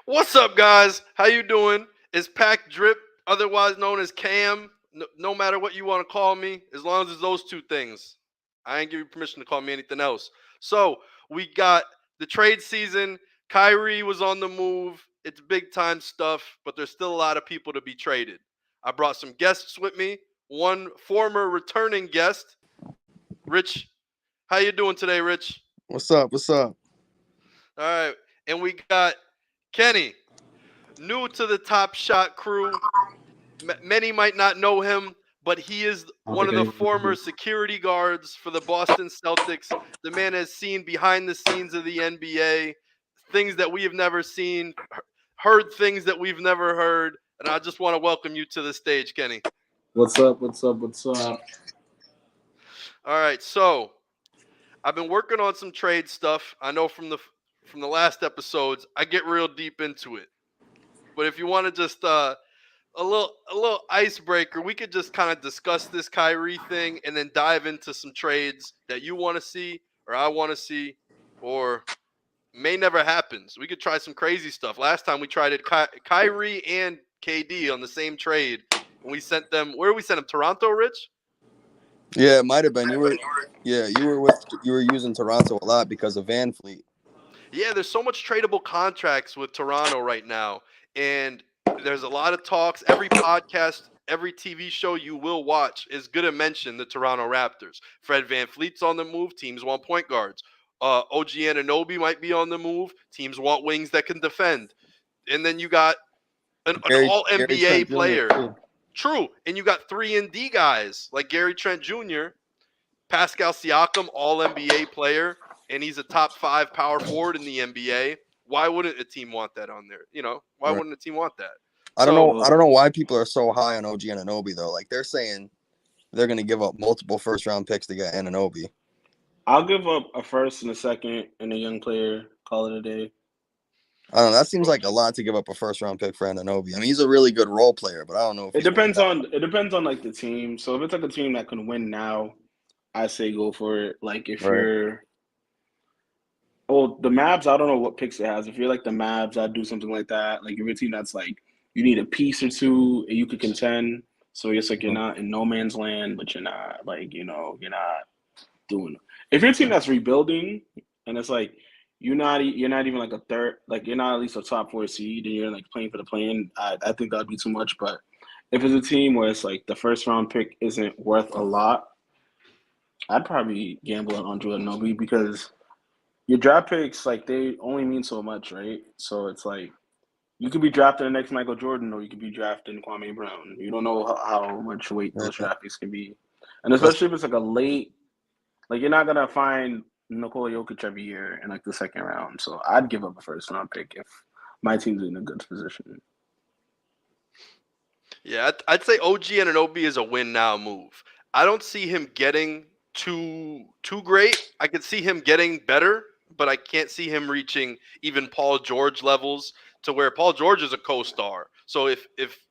What's up, guys? How you doing? It's Pack Drip, otherwise known as Cam. No matter what you want to call me, as long as it's those two things. I ain't give you permission to call me anything else. So we got the trade season. Kyrie was on the move. It's big time stuff, but there's still a lot of people to be traded. I brought some guests with me. One former returning guest, Rich. How you doing today, Rich? What's up? What's up? All right, and we got Kenny. New to the Top Shot crew. Many might not know him, but he is I don't one think of the anyone former knows. security guards for the Boston Celtics. The man has seen behind the scenes of the NBA, things that we have never seen, heard things that we've never heard. And I just want to welcome you to the stage, Kenny. What's up? What's up? What's up? All right, so I've been working on some trade stuff. I know from the last episodes, I get real deep into it. But if you want to just a little icebreaker. We could just kind of discuss this Kyrie thing and then dive into some trades that you want to see or I want to see or may never happen. So we could try some crazy stuff. Last time we tried it Kyrie and KD on the same trade. And we sent them where we sent them? Toronto, Rich? Yeah, it might have been. You were using Toronto a lot because of Van Fleet. Yeah, there's so much tradable contracts with Toronto right now. And there's a lot of talks. Every podcast, every TV show you will watch is going to mention the Toronto Raptors. Fred Van Fleet's on the move. Teams want point guards. OG Anunoby might be on the move. Teams want wings that can defend. And then you got an all Gary NBA Trent Jr. player. too. True. And you got 3 and D guys like Gary Trent Jr., Pascal Siakam, all NBA player, and he's a top 5 power forward in the NBA. Why wouldn't a team want that on there? Why Right. wouldn't a team want that? I don't know. So, I don't know why people are so high on OG Anunoby though. Like they're saying they're going to give up multiple first round picks to get Anunoby. I'll give up a first and a second and a young player. Call it a day. I don't know. That seems like a lot to give up a first round pick for Anunoby. I mean, he's a really good role player, but I don't know if It he's worth depends that. on like the team. So if it's like a team that can win now, I say go for it. Like if Right. you're the Mavs, I don't know what picks it has. If you're like the Mavs, I'd do something like that. Like if you're a team that's like you need a piece or two and you could contend. So it's like you're not in no man's land, but you're not like, you're not doing it. If you're a team that's rebuilding and it's like you're not even like a third, like you're not at least a top 4 seed and you're like playing for the play-in, I think that'd be too much. But if it's a team where it's like the first round pick isn't worth a lot, I'd probably gamble on Andrew Anunoby because your draft picks, like they only mean so much, right? So it's like you could be drafting the next Michael Jordan or you could be drafting Kwame Brown. You don't know how much weight those Yeah. draft picks can be. And That's especially if it's like a late, like you're not gonna find Nikola Jokic every year in like the second round. So I'd give up a first round pick if my team's in a good position. yeah, I'd say OG Anunoby is a win now move. I don't see him getting too great. I could see him getting better, but I can't see him reaching even Paul George levels to where Paul George is a co-star. So if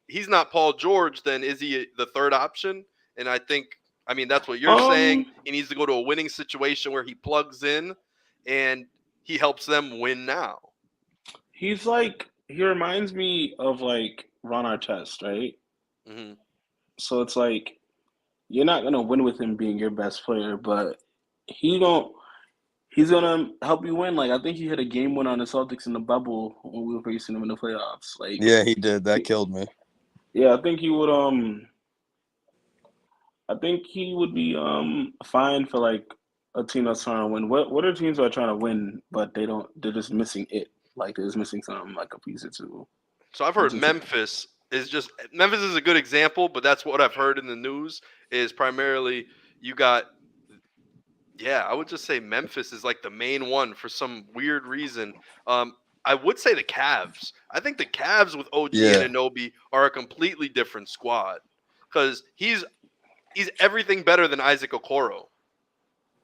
he's not Paul George, then is he the third option? And I mean that's what you're saying. Um, He needs to go to a winning situation where he plugs in and he helps them win now. he reminds me of like Ron Artest, right? Hmm. So it's like you're not gonna win with him being your best player, but he don't. He's gonna help you win. Like I think he hit a game winner on the Celtics in the bubble when we were facing him in the playoffs. Like, yeah, he did. That he, killed me. yeah, I think he would. I think he would be fine for like a team that's trying to win. What are teams that are trying to win, but they don't? They're just missing it. Like they're just missing something like a piece or two. So I've heard What's a team? Memphis is a good example, but that's what I've heard in the news is primarily you got yeah, I would just say Memphis is like the main one for some weird reason. I would say the Cavs. I think the Cavs with OG Yeah. Anunoby are a completely different squad because he's everything better than Isaac Okoro.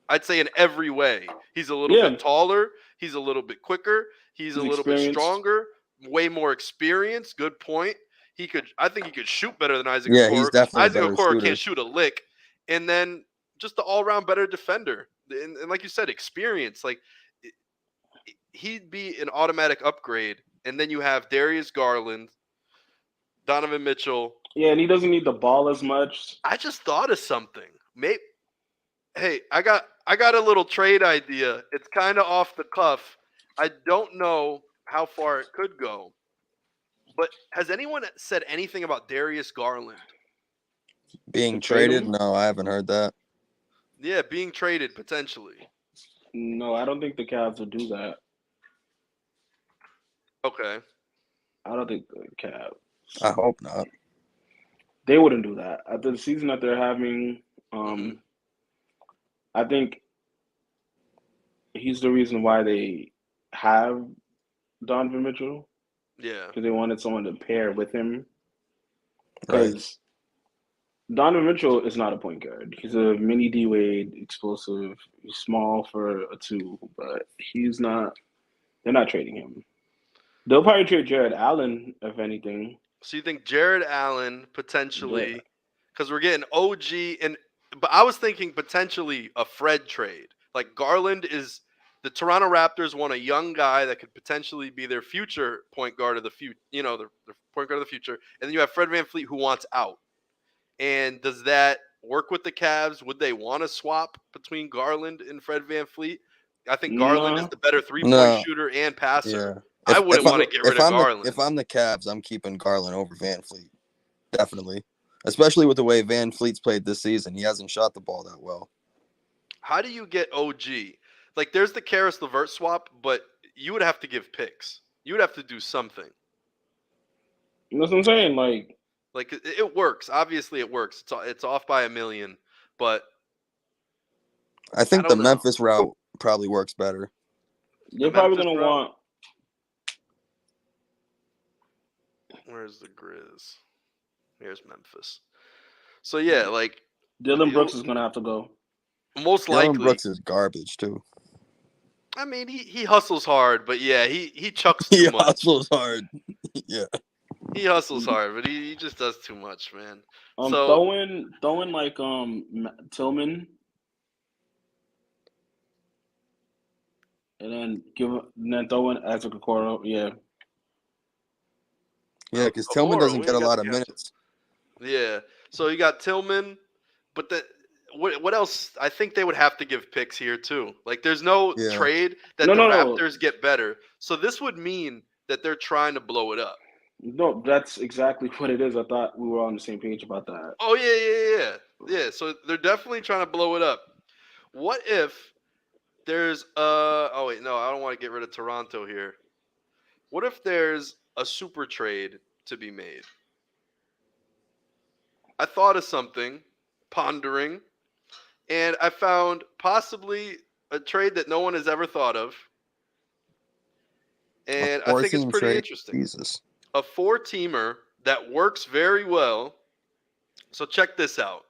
I'd say in every way. He's a little Yeah, bit taller. He's a little bit quicker. He's a he's little bit experienced. stronger. Way more experience. Good point. I think he could shoot better than Isaac Yeah, he's Okoro because definitely a Isaac better Okoro can't shooter. shoot a lick. And then just the all-round better defender. And like you said, experience. Like he'd be an automatic upgrade and then you have Darius Garland, Donovan Mitchell. Yeah, and he doesn't need the ball as much. I just thought of something. Maybe hey, I got a little trade idea. It's kind of off the cuff. I don't know how far it could go. But has anyone said anything about Darius Garland? Being To trade traded? him? No, I haven't heard that. Yeah, being traded potentially. No, I don't think the Cavs would do that. Okay. I don't think the Cavs. I hope not. They wouldn't do that. After the season that they're having, Mhm. I think he's the reason why they have Donovan Mitchell, Yeah. because they wanted someone to pair with him. Right. Because Donovan Mitchell is not a point guard. He's a mini D Wade, explosive. He's small for a two, but he's not. They're not trading him. They'll probably trade Jared Allen if anything. So you think Jared Allen Yeah. potentially, because we're getting OG but I was thinking potentially a Fred trade. Like Garland is the Toronto Raptors want a young guy that could potentially be their future point guard of the future. The point guard of the future, and then you have Fred VanVleet who wants out. And does that work with the Cavs? Would they want to swap between Garland and Fred VanVleet? I think Garland is No, the better 3-point No. shooter and passer. Yeah. I wouldn't want to get rid of Garland. If I'm the Cavs, I'm keeping Garland over VanVleet. Definitely. Especially with the way VanVleet's played this season. He hasn't shot the ball that well. How do you get OG? Like, there's the Karis LeVert swap, but you would have to give picks. You would have to do something. that's what I'm saying. Like it works. Obviously, it works. It's off by $1 million, but I think I the don't know. Memphis route probably works better. they're probably Memphis gonna route? want. Where's the Grizz? Here's Memphis. So yeah, like Dylan Brooks is gonna have to go. most Dylan likely. Brooks is garbage too. I mean, he hustles hard, but yeah, he chucks He too much. hustles hard. Yeah. He hustles hard, but he just does too much, man. So Throwing like Tillman, and then throwing Isaac Okoro. Yeah, Yeah, because Tillman doesn't we get a got lot the of guys. minutes. Yeah. So you got Tillman, but what else? I think they would have to give picks here too. Like there's no Yeah. trade that No, the no, no. Raptors get better. So this would mean that they're trying to blow it up. no, that's exactly what it is. I thought we were on the same page about that. Oh yeah. So they're definitely trying to blow it up. What if there's oh wait, no, I don't want to get rid of Toronto here. What if there's a super trade to be made? I thought of something, pondering, and I found possibly a trade that no one has ever thought of. And I think it's Four-team pretty trade? interesting. Jesus. A 4-teamer that works very well. So check this out.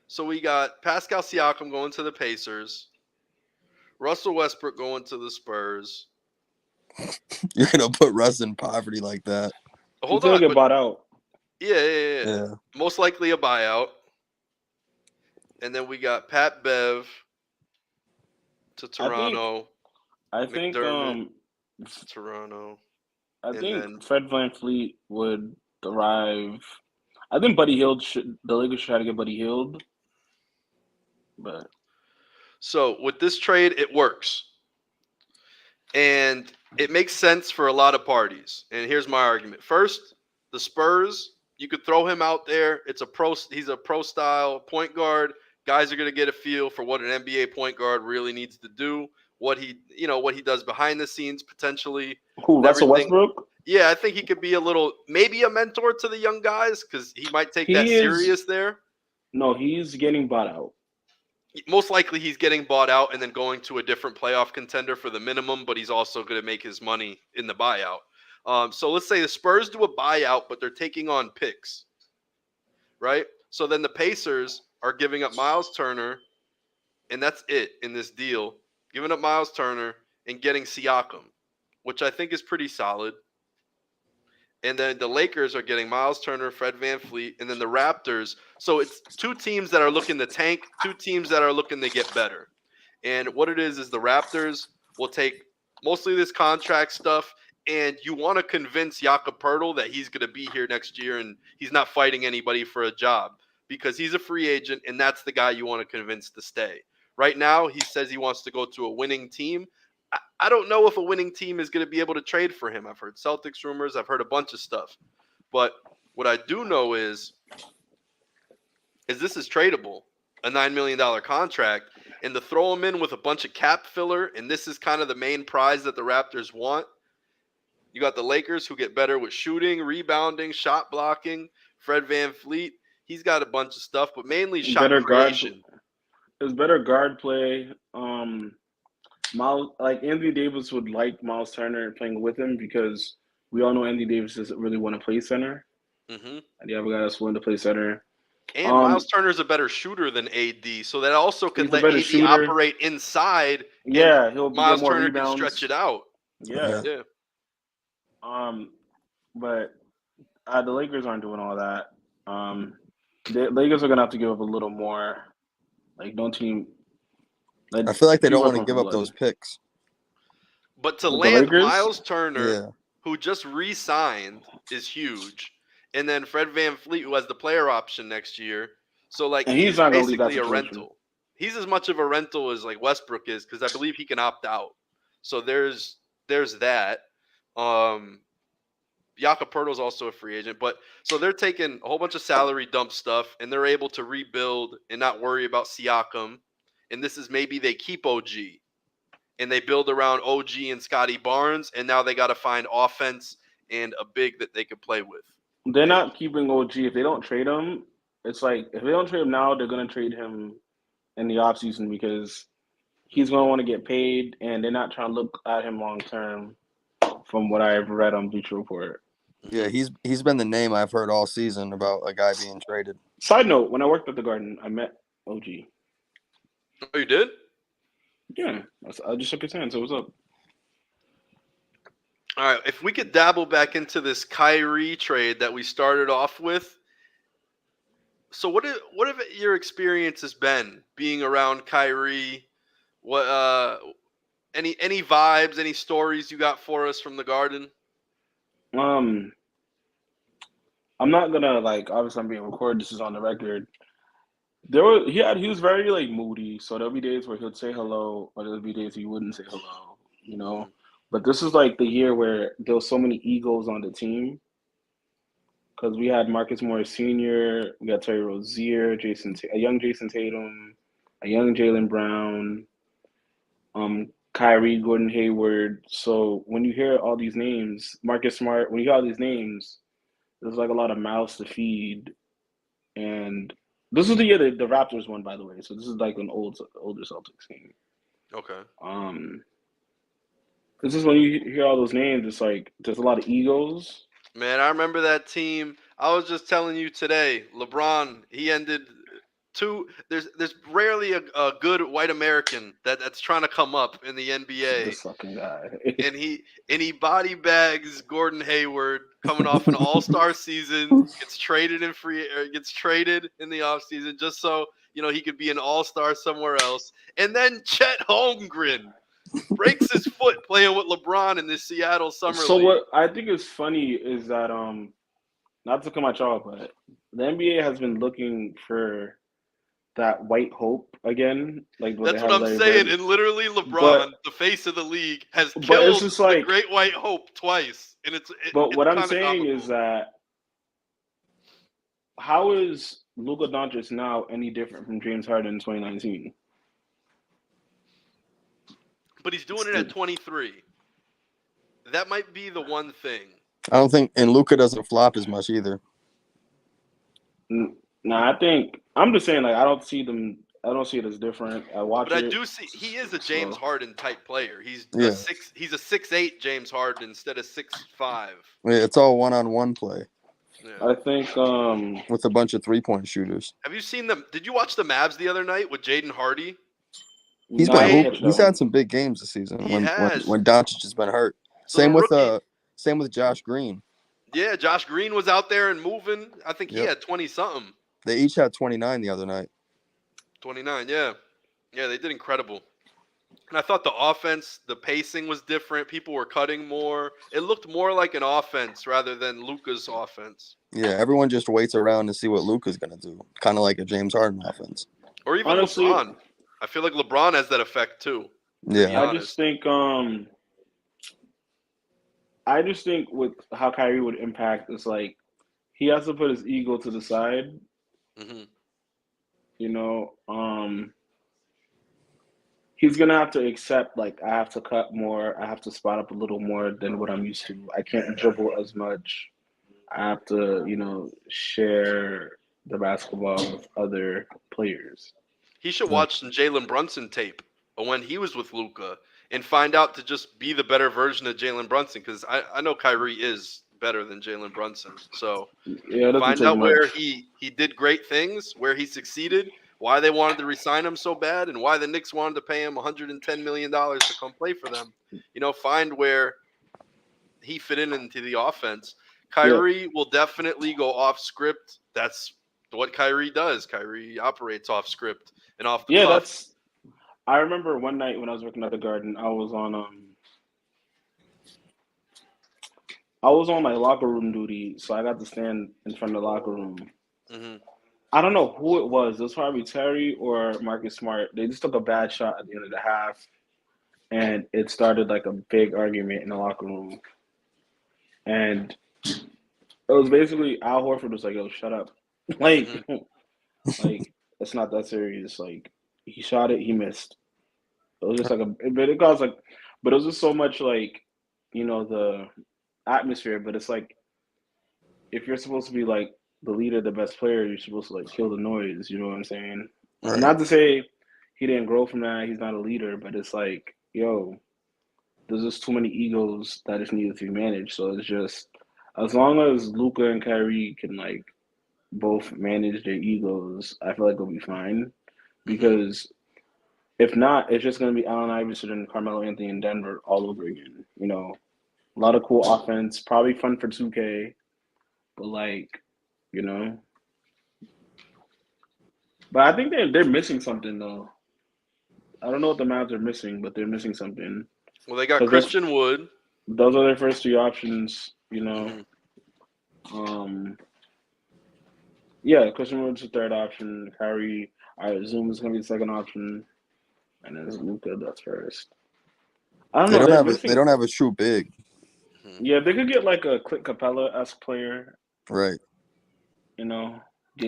So we got Pascal Siakam going to the Pacers, Russell Westbrook going to the Spurs. You're gonna put Russ in poverty like that. Hold He's gonna on. get bought out. Yeah. Most likely a buyout. And then we got Pat Bev to Toronto. I think McDermott to Toronto. I And think then- Fred VanVleet would thrive. I think Buddy Hield the Lakers should try to get Buddy Hield. But So with this trade, it works. And it makes sense for a lot of parties. And here's my argument. First, the Spurs, you could throw him out there. He's a pro style point guard. Guys are going to get a feel for what an NBA point guard really needs to do, what he does behind the scenes potentially. who, Russell everything. Westbrook? Yeah, I think he could be maybe a mentor to the young guys because he might take that He is- serious there. No, he's getting bought out. Most likely he's getting bought out and then going to a different playoff contender for the minimum, but he's also going to make his money in the buyout. So let's say the Spurs do a buyout, but they're taking on picks, right? So then the Pacers are giving up Miles Turner, and that's it in this deal, giving up Miles Turner and getting Siakam, which I think is pretty solid. And then the Lakers are getting Miles Turner, Fred VanVleet, and then the Raptors. So it's 2 teams that are looking to tank, 2 teams that are looking to get better. And what it is the Raptors will take mostly this contract stuff and you want to convince Jakob Poeltl that he's going to be here next year and he's not fighting anybody for a job because he's a free agent and that's the guy you want to convince to stay. Right now, he says he wants to go to a winning team. I don't know if a winning team is going to be able to trade for him. I've heard Celtics rumors. I've heard a bunch of stuff. But what I do know is this is tradable, a $9 million contract, and to throw him in with a bunch of cap filler, and this is kind of the main prize that the Raptors want. You got the Lakers who get better with shooting, rebounding, shot blocking. Fred VanVleet, he's got a bunch of stuff, but mainly shot better creation. There's better guard play. Miles, like Anthony Davis would like Miles Turner playing with him because we all know Anthony Davis doesn't really want to play center. Mm-hmm. And you have a guy that's willing to play center. And Miles Turner's a better shooter than AD, so that also could let AD shooter. operate inside. Yeah, he'll Miles get more Turner rebounds. can stretch it out. Yeah. But the Lakers aren't doing all that. The Lakers are gonna have to give up a little more. Like, don't team. I feel like they don't want to give up those picks. But to land Miles Turner, who just re-signed, is huge. And then Fred VanVleet, who has the player option next year. So, like, and he's not basically a rental. He's as much of a rental as, like, Westbrook is because I believe he can opt out. So there's that. Jakob Poeltl is also a free agent. But so they're taking a whole bunch of salary dump stuff, and they're able to rebuild and not worry about Siakam. And this is maybe they keep OG. And they build around OG and Scotty Barnes, and now they got to find offense and a big that they could play with. They're not keeping OG. If they don't trade him, it's like if they don't trade him now, they're going to trade him in the offseason because he's going to want to get paid, and they're not trying to look at him long term from what I've read on Bleacher Report. Yeah, he's been the name I've heard all season about a guy being traded. Side note, when I worked at the Garden, I met OG. Oh, you did? Yeah. I just shook his hand, so what's up? All right, if we could dabble back into this Kyrie trade that we started off with. So what have your experiences been being around Kyrie? What any vibes, any stories you got for us from the Garden? I'm not gonna obviously I'm being recorded, this is on the record. He was very moody, so there'll be days where he'll say hello, or there'll be days he wouldn't say hello, you know. But this is the year where there was so many egos on the team. Because we had Marcus Morris Sr., we got Terry Rozier, a young Jason Tatum, a young Jaylen Brown, Kyrie, Gordon Hayward. So when you hear all these names, Marcus Smart, when you hear all these names, there's a lot of mouths to feed. And this is the year that the Raptors won, by the way. So this is an older Celtics team. Okay. This is when you hear all those names, it's there's a lot of egos. Man, I remember that team. I was just telling you today, LeBron, he ended two. There's rarely a good white American that's trying to come up in the NBA. This fucking guy. and he body bags Gordon Hayward coming off an All-Star season, gets traded in the offseason just so, he could be an All-Star somewhere else. And then Chet Holmgren breaks his foot playing with LeBron in the Seattle Summer League. So what I think is funny is that not to come at y'all, but the NBA has been looking for that white hope again. That's what I'm saying. And literally LeBron, the face of the league, has killed the great white hope twice. And what I'm saying is that how is Luka Doncic now any different from James Harden in 2019? But he's doing it at 23. That might be the one thing. I don't think, and Luka doesn't flop as much either. No, I'm just saying, I don't see it as different. I watch it. But I do see he is a James Harden type player. He's a 6'8" James Harden instead of 6'5". Yeah, it's all one-on-one play. Yeah. I think with a bunch of three-point shooters. Have you seen them? Did you watch the Mavs the other night with Jaden Hardy? He's had some big games this season when Doncic has been hurt. Same with Josh Green. Yeah, Josh Green was out there and moving. I think he had 20-something. They each had 29 the other night. 29, yeah. Yeah, they did incredible. And I thought the offense, the pacing was different. People were cutting more. It looked more like an offense rather than Luka's offense. Yeah, everyone just waits around to see what Luka's gonna do, kind of like a James Harden offense. Or even Honestly, LeBron. I feel like LeBron has that effect too, to be Yeah, I just honest. think with how Kyrie would impact, it's like he has to put his ego to the side, Hmm. you know. He's gonna have to accept like I have to cut more, I have to spot up a little more than what I'm used to. I can't dribble as much. I have to, share the basketball with other players. He should right. watch some Jalen Brunson tape when he was with Luca and find out to just be the better version of Jalen Brunson because I know Kyrie is better than Jalen Brunson. So Yeah, it doesn't find take out where much. he did great things, where he succeeded, why they wanted to resign him so bad, and why the Knicks wanted to pay him $110 million to come play for them. Find where he fit into the offense. Yeah, Kyrie will definitely go off script. That's what Kyrie does. Kyrie operates off script and off the yeah. cuff. That's. I remember one night when I was working at the Garden, I was on my locker room duty, so I got to stand in front of the locker room. Hmm. I don't know who it was. It was probably Terry or Marcus Smart. They just took a bad shot at the end of the half, and it started like a big argument in the locker room. And it was basically Al Horford was like, "Yo, shut up!" like, Hmm. like it's not that serious. Like he shot it, he missed. It was just like but it caused like, but it was just so much like, the atmosphere. But it's like if you're supposed to be like the leader, the best player, you're supposed to like kill the noise. You know what I'm saying? Right. Not to say he didn't grow from that. He's not a leader, but it's like, yo, there's just too many egos that just needed to be managed. So it's just as long as Luca and Kyrie can like both manage their egos, I feel like it'll be fine. Hmm. Because if not, it's just gonna be Allen Iverson and Carmelo Anthony in Denver all over again. A lot of cool offense, probably fun for 2K, but like, you know. But I think they're missing something though. I don't know what the Mavs are missing, but they're missing something Well, they got because that's Christian Wood. those are their first three options. Hmm. Um, yeah, Christian Wood's the third option. Kyrie, I assume is gonna be the second option, and then Luka that's first. I don't They know. don't They're have a they missing. don't have a true big. Hmm. Yeah, they could get like a Clint Capella esque player. Right. You know,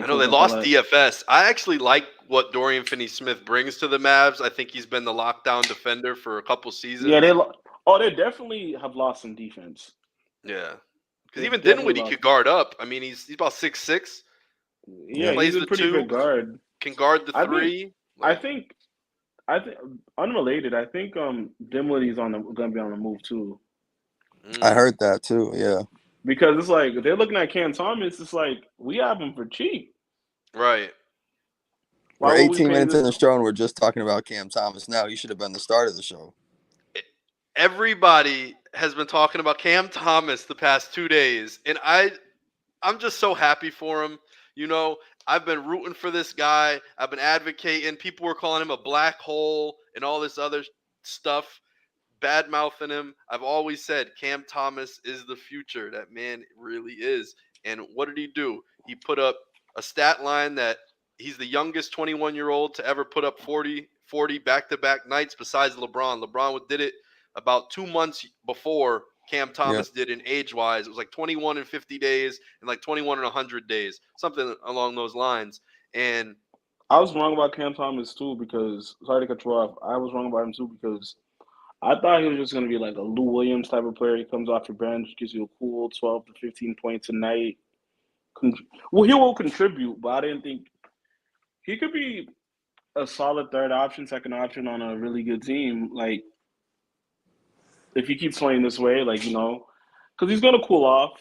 I get know Clint they lost Capella. DFS. I actually like what Dorian Finney-Smith brings to the Mavs. I think he's been the lockdown defender for a couple Yeah, seasons. they definitely have lost some defense. Yeah, because They've even definitely Dinwiddie lost. could guard up. I mean, he's about 6'6", Yeah, Yeah. he's plays a the pretty two, good guard. can guard the I think. three. I Like, think. I think unrelated. I think Dinwiddie's gonna be on the move too I mm, heard that too. Yeah. because it's like if they're looking at Cam Thomas. It's like we have him for cheap. right. Why We're would we 18 pay minutes in this? the show and we're just talking about Cam Thomas now. He should have been the start of the show. Everybody has been talking about Cam Thomas the past 2 days, and I'm just so happy for him. You know, I've been rooting for this guy. I've been advocating. People were calling him a black hole and all this other stuff, bad mouthing him. I've always said Cam Thomas is the future. That man really is. And what did he do? He put up a stat line that he's the youngest 21-year-old to ever put up 40 back-to-back nights besides LeBron. LeBron did it about 2 months before Cam Yeah. Thomas did in age-wise. It was like 21 in 50 days and like 21 in 100 days, something along those lines. And I was wrong about Cam Thomas too because sorry to cut you off. I was wrong about him too because I thought he was just gonna be like a Lou Williams type of player. He comes off your bench, gives you a cool 12 to 15 points a night. Well, he will contribute, but I didn't think he could be a solid third option, second option on a really good team. Like if he keeps playing this way, like because he's gonna cool off.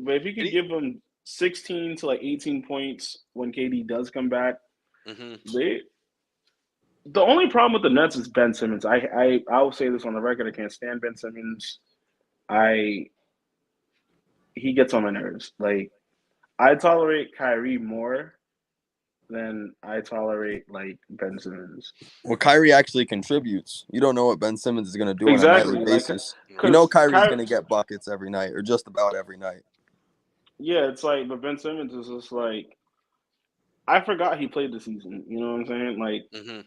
But if he could he, give him 16 to like 18 points when KD does come back, mhm. they. The only problem with the Nets is Ben Simmons. I will say this on the record. I can't stand Ben Simmons. I he gets on my nerves. Like I tolerate Kyrie more, then I tolerate like Ben Simmons. Well, Kyrie actually contributes. You don't know what Ben Simmons is going to do on a nightly Exactly, like basis. You know because Kyrie's going to get buckets every night, or just about every night. yeah, it's like, but Ben Simmons is just like I forgot he played the season. You know what I'm saying? Like Mm-hmm.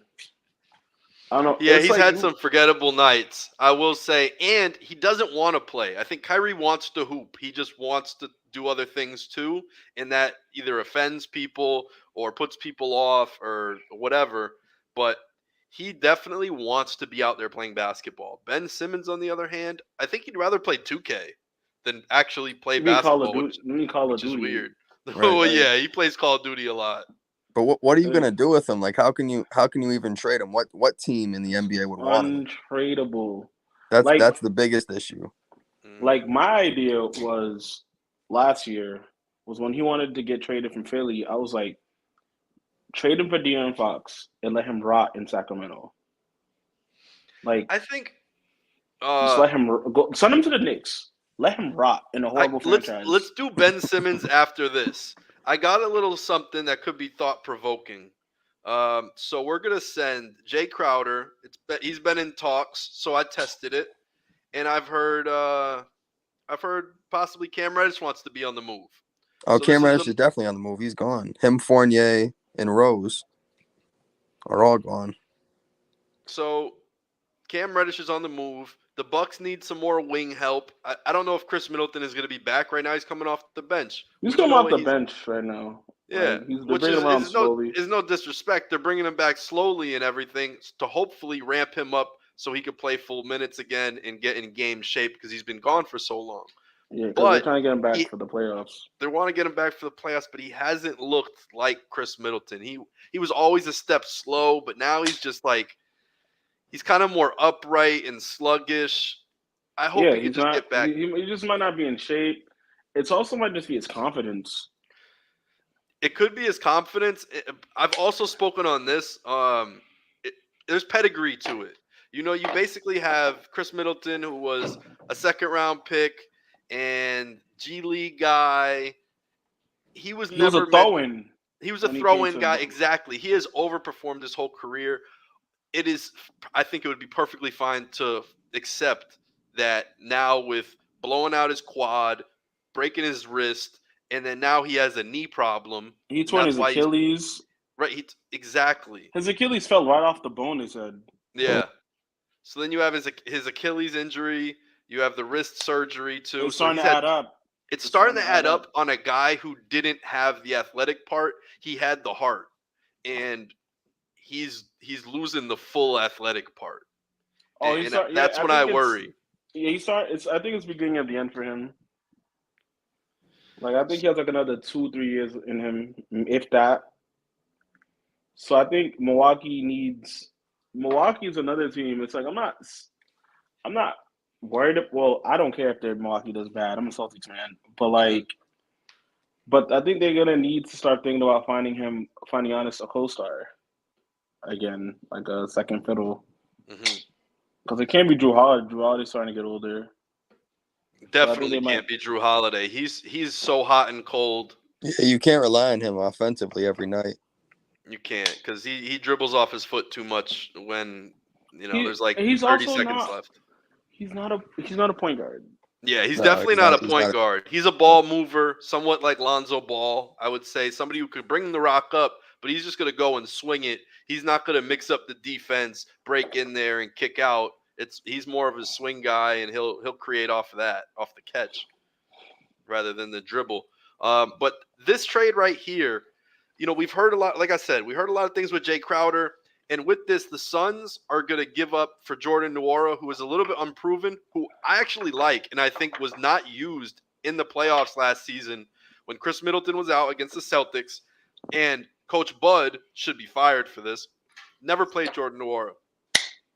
I don't know. Yeah, It's he's like had some forgettable nights, I will say, and he doesn't want to play. I think Kyrie wants to hoop. He just wants to do other things too, and that either offends people or puts people off or whatever. But he definitely wants to be out there playing basketball. Ben Simmons, on the other hand, I think he'd rather play 2K than actually play you mean Call of basketball, Duty? You mean Call of which is Duty? weird. Right. Oh Like yeah, he plays Call of Duty a lot. But what are you uh, going to do with him? Like, how can you even trade him? What team in the NBA would want him? untradeable. Like That's the biggest issue. like my idea was last year was when he wanted to get traded from Philly. I was like, trade him for De'Aaron Fox and let him rot in Sacramento. Like, I think just let him go. Send him to the Knicks. Let him rot in a horrible let's franchise. do Ben Simmons after this. I got a little something that could be thought provoking. So we're gonna send Jay Crowder. He's been in talks, so I tested it, and I've heard possibly Cam Reddish wants to be on the move. Oh, So this Cam is Reddish is definitely on the move. He's gone. Him, Fournier, and Rose are all gone. so Cam Reddish is on the move. The Bucks need some more wing help. I don't know if Chris Middleton is going to be back right now. He's coming off the bench. He's We coming know off what the he's bench right now. Yeah, Like they're which bringing him around slowly. is no disrespect. They're bringing him back slowly and everything to hopefully ramp him up so he could play full minutes again and get in game shape because he's been gone for so long. Yeah, because they're But trying to get him back he, for the playoffs. they want to get him back for the playoffs, but he hasn't looked like Chris Middleton. He was always a step slow, but now he's just like he's kind of more upright and sluggish. I hope Yeah, he could he's just not. get back. He just might not be in shape. It's also might just be his confidence. It could be his confidence. I've also spoken on this. There's pedigree to it. You know, you basically have Chris Middleton, who was a second round pick and G League guy. He was He was a never meant. throw-in He was a when he came throw-in to. guy. Exactly. He has overperformed his whole career. It is. I think it would be perfectly fine to accept that now with blowing out his quad, breaking his wrist, and then now he has a knee problem, He and torn that's his why he's Achilles. right. Exactly. His Achilles fell right off the bone. He said. Yeah. So then you have his Achilles injury. You have the wrist surgery too. It's So starting he's to had add up. it's starting to add up on a guy who didn't have the athletic part. He had the heart, and he's losing the full athletic part. Oh, And Yeah, that's I when I think it's. worry. Yeah, It's. I think it's beginning of the end for him. Like I think he has like another 2-3 years in him, if that. So I think Milwaukee needs. Milwaukee is another team. It's like I'm not worried. Well, I don't care if their Milwaukee does bad. I'm a Celtics fan, but Mhm. but I think they're gonna need to start thinking about finding Giannis a co-star again, like a second fiddle, Mhm. because it can't be Drew Holiday. Drew Holiday's starting to get older, so I think Definitely they might. can't be Drew Holiday. He's so hot and cold. Yeah, you can't rely on him offensively every night. You can't because he dribbles off his foot too much when there's like He's 30 also seconds not. left. He's not a point guard. Yeah, he's No, definitely not a he's point not. guard. He's a ball mover, somewhat like Lonzo Ball, I would say. Somebody who could bring the rock up, but he's just going to go and swing it. He's not going to mix up the defense, break in there, and kick out. He's more of a swing guy, and he'll create off of that, off the catch, rather than the dribble. But this trade right here, we've heard a lot. Like I said, we heard a lot of things with Jay Crowder. And with this, the Suns are going to give up for Jordan Nwora, who is a little bit unproven, who I actually like and I think was not used in the playoffs last season when Chris Middleton was out against the Celtics. And Coach Bud should be fired for this. Never played Jordan Nwora.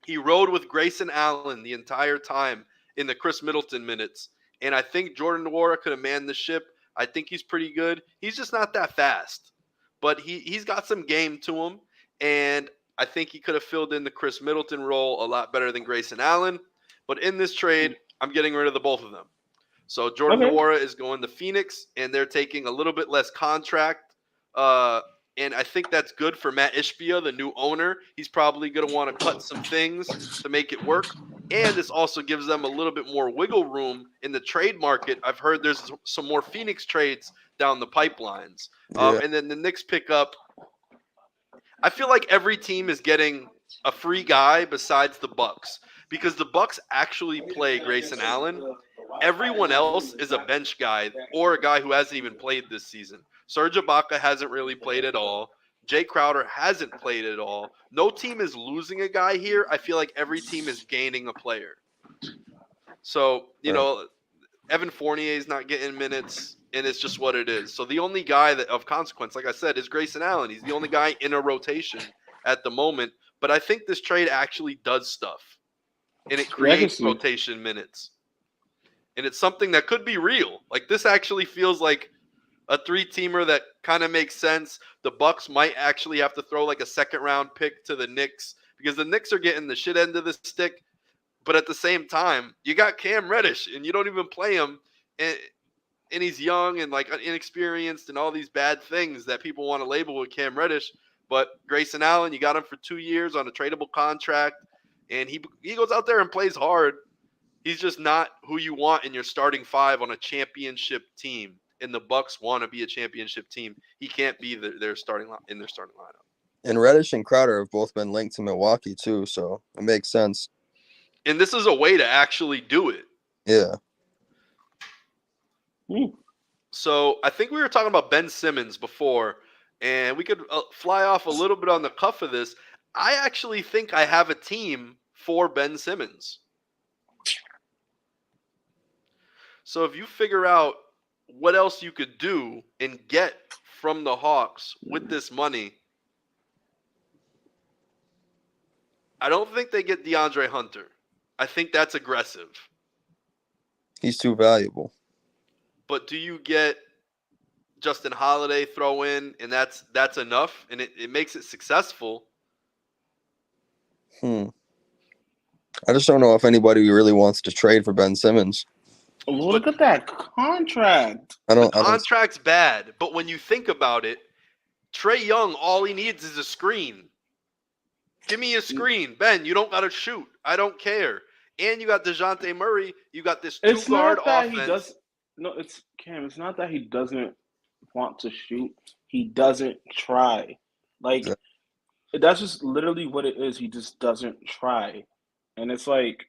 He rode with Grayson Allen the entire time in the Chris Middleton minutes. And I think Jordan Nwora could have manned the ship. I think he's pretty good. He's just not that fast. But he's got some game to him. And I think he could have filled in the Chris Middleton role a lot better than Grayson Allen. But in this trade, I'm getting rid of the both of them. So Jordan Okay. Nwora is going to Phoenix, and they're taking a little bit less contract And I think that's good for Matt Ishbia, the new owner. He's probably going to want to cut some things to make it work. And this also gives them a little bit more wiggle room in the trade market. I've heard there's some more Phoenix trades down the pipelines. Yeah. And then the Knicks pick up. I feel like every team is getting a free guy besides the Bucks because the Bucks actually play Grayson Allen. Everyone else is a bench guy or a guy who hasn't even played this season. Serge Ibaka hasn't really played at all. Jay Crowder hasn't played at all. No team is losing a guy here. I feel like every team is gaining a player. So, Evan Fournier is not getting minutes, and it's just what it is. So the only guy that of consequence, like I said, is Grayson Allen. He's the only guy in a rotation at the moment. But I think this trade actually does stuff, and it creates rotation minutes. And it's something that could be real. Like, this actually feels like a three-teamer that kind of makes sense. The Bucks might actually have to throw like a second-round pick to the Knicks because the Knicks are getting the shit end of the stick. But at the same time, you got Cam Reddish, and you don't even play him, and he's young and like inexperienced and all these bad things that people want to label with Cam Reddish. But Grayson Allen, you got him for 2 years on a tradable contract, and he goes out there and plays hard. He's just not who you want in your starting five on a championship team. And the Bucks want to be a championship team. He can't be their starting lineup. And Reddish and Crowder have both been linked to Milwaukee too, so it makes sense. And this is a way to actually do it. Yeah. So I think we were talking about Ben Simmons before, and we could fly off a little bit on the cuff of this. I actually think I have a team for Ben Simmons. So if you figure out what else you could do and get from the Hawks with this money, I don't think they get DeAndre Hunter. I think that's aggressive. He's too valuable. But do you get Justin Holiday throw in, and that's enough, and it makes it successful? I just don't know if anybody really wants to trade for Ben Simmons. Look at that contract. Contract's bad, but when you think about it, Trae Young, all he needs is a screen. Give me a screen. Ben, you don't got to shoot. I don't care. And you got DeJounte Murray. You got this two-guard offense. It's Cam. It's not that he doesn't want to shoot. He doesn't try. Like, that's just literally what it is. He just doesn't try. And it's like,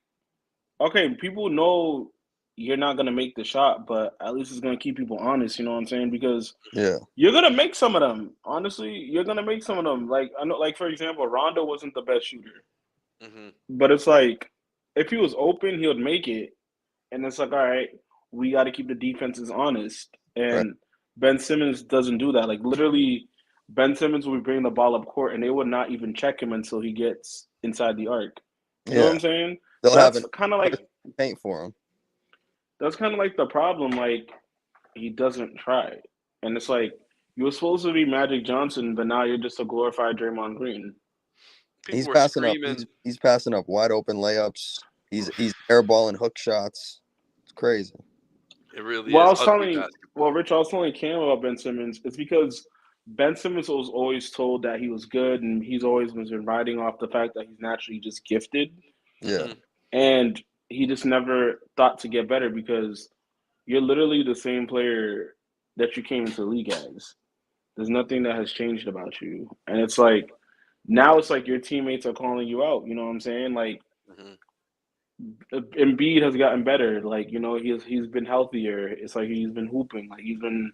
okay, people know you're not going to make the shot, but at least it's going to keep people honest, you know what I'm saying? Because you're going to make some of them. Honestly, you're going to make some of them. Like, I know, like, for example, Rondo wasn't the best shooter. But it's like, if he was open, he would make it. And it's like, all right, we got to keep the defenses honest. And Ben Simmons doesn't do that. Like, literally, Ben Simmons will be bringing the ball up court, and they would not even check him until he gets inside the arc. You know what I'm saying? That's kind of like paint for him. That's kind of like the problem. Like, he doesn't try. And it's like, you were supposed to be Magic Johnson, but now you're just a glorified Draymond Green. He's passing up. He's passing up wide open layups. He's airballing hook shots. It's crazy. It really is. Rich, I was telling Cam about Ben Simmons. It's because Ben Simmons was always told that he was good, and he's always been riding off the fact that he's naturally just gifted. Yeah. And he just never thought to get better because you're literally the same player that you came into the league as. There's nothing that has changed about you. And it's like, now it's like your teammates are calling you out. You know what I'm saying? Like, Embiid has gotten better. Like, you know, he's been healthier. It's like he's been hooping. Like, he's been,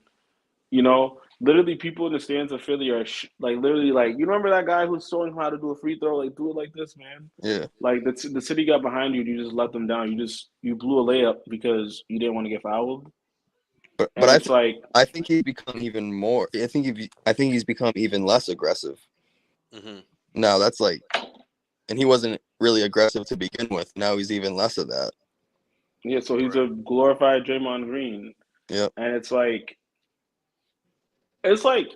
you know, literally people in the stands of Philly are literally like, you remember that guy who's showing how to do a free throw? Like, do it like this, man. Yeah. Like, the city got behind you. You just let them down. You blew a layup because you didn't want to get fouled. But I think he's become even more. I think he's become even less aggressive. Now that's like, and he wasn't really aggressive to begin with. Now he's even less of that. Yeah, so he's a glorified Draymond Green. Yep. And it's like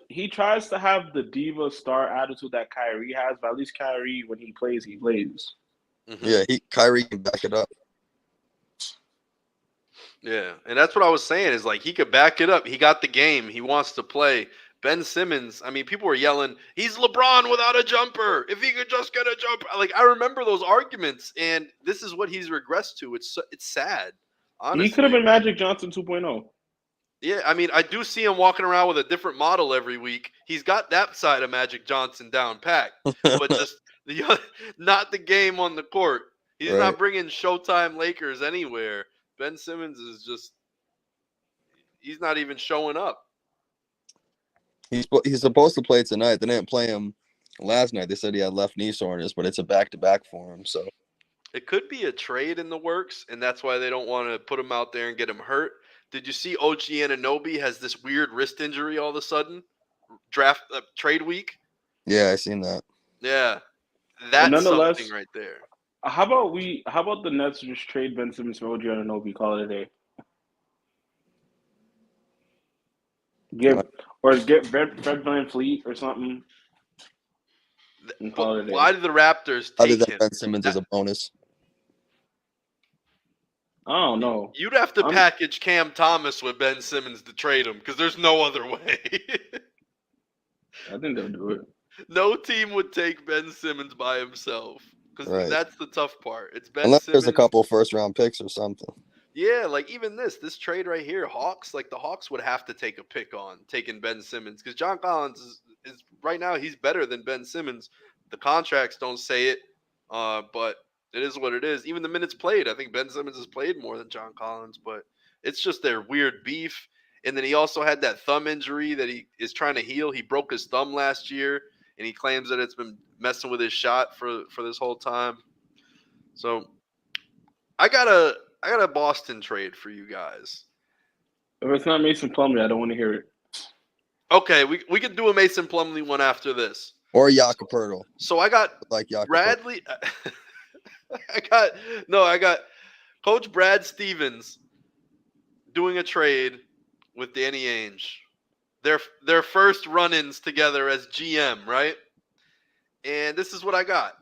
he tries to have the diva star attitude that Kyrie has, but at least Kyrie, when he plays, he plays. Yeah, Kyrie can back it up. Yeah, and that's what I was saying is like he could back it up. He got the game. He wants to play. Ben Simmons, I mean, people were yelling, he's LeBron without a jumper. If he could just get a jumper. Like, I remember those arguments, and this is what he's regressed to. It's sad, honestly. He could have been Magic Johnson 2.0. Yeah, I mean, I do see him walking around with a different model every week. He's got that side of Magic Johnson down pat, but just not the game on the court. He's not bringing Showtime Lakers anywhere. Ben Simmons is just – he's not even showing up. He's supposed to play tonight. They didn't play him last night. They said he had left knee soreness, but it's a back-to-back for him. So it could be a trade in the works, and that's why they don't want to put him out there and get him hurt. Did you see OG Anunoby has this weird wrist injury all of a sudden? Trade week? Yeah, I seen that. Yeah. That's something right there. How about the Nets just trade Ben Simmons for OG Anunoby, call it a day? Get Fred VanVleet or something. Why did the Raptors take other than him? Ben Simmons as a bonus? I don't know. You'd have to package Cam Thomas with Ben Simmons to trade him because there's no other way. I think they'll do it. No team would take Ben Simmons by himself because that's the tough part. It's Ben Unless Simmons. There's a couple first-round picks or something. Yeah, like even this trade right here, the Hawks would have to take a pick on taking Ben Simmons because John Collins is right now he's better than Ben Simmons. The contracts don't say it, but it is what it is. Even the minutes played, I think Ben Simmons has played more than John Collins, but it's just their weird beef. And then he also had that thumb injury that he is trying to heal. He broke his thumb last year, and he claims that it's been messing with his shot for this whole time. So I got a Boston trade for you guys. If it's not Mason Plumlee, I don't want to hear it. Okay, we could do a Mason Plumlee one after this. Or Jakob Poeltl. So I got Bradley. I got Coach Brad Stevens doing a trade with Danny Ainge. Their first run-ins together as GM, right? And this is what I got.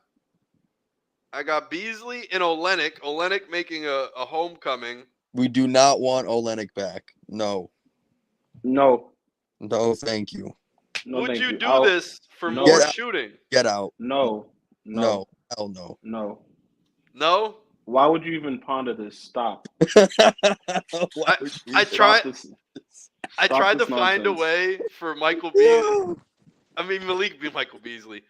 I got Beasley and Olynyk. Olynyk making a homecoming. We do not want Olynyk back. No. No, thank you. No, Would thank you you. do this for more shooting? Get out. No. Hell no. No. No? Why would you even ponder this? Stop. I tried to find a way for Michael Beasley. I mean Malik Beasley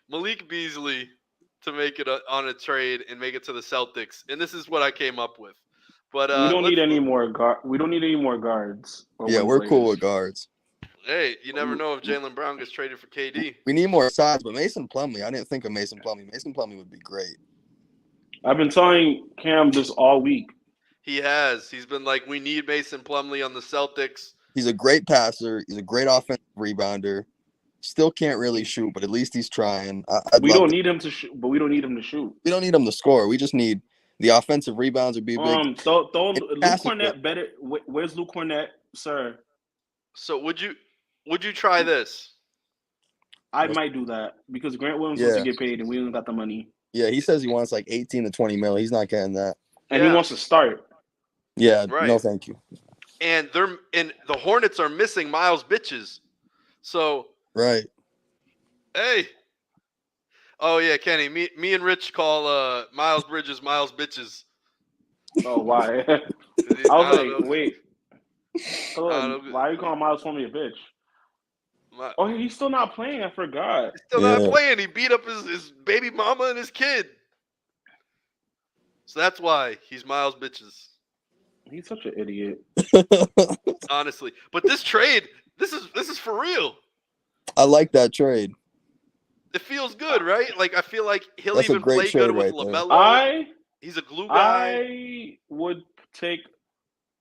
to make it on a trade and make it to the Celtics, and this is what I came up with. But we don't need any more We don't need any more guards. Yeah, we're cool with guards. Hey, you never know if Jaylen Brown gets traded for KD. We need more size, but Mason Plumlee, I didn't think of Mason Plumlee. Mason Plumlee would be great. I've been telling Cam this all week. He has. He's been like, we need Mason Plumlee on the Celtics. He's a great passer. He's a great offensive rebounder. Still can't really shoot, but at least he's trying. We don't need him to shoot, but we don't need him to shoot. We don't need him to score. We just need the offensive rebounds would be big. Throw Luke Cornett better. Where's Luke Cornett, sir? So would you try this? I might do that because Grant Williams wants to get paid and we don't got the money. Yeah, he says he wants like 18 to 20 mil. He's not getting that. And he wants to start. Yeah, no thank you. And the Hornets are missing Miles Bitches. So right. Hey. Oh yeah, Kenny. Me and Rich call Miles Bridges Miles Bitches. Oh why? I was like, wait. Why are you calling Miles Plumlee a bitch? He's still not playing. I forgot. He's still not playing. He beat up his baby mama and his kid. So that's why he's Miles Bitches. He's such an idiot. Honestly. But this trade, this is for real. I like that trade. It feels good, right? Like I feel like he'll even play good with LaMelo. He's a glue guy. I would take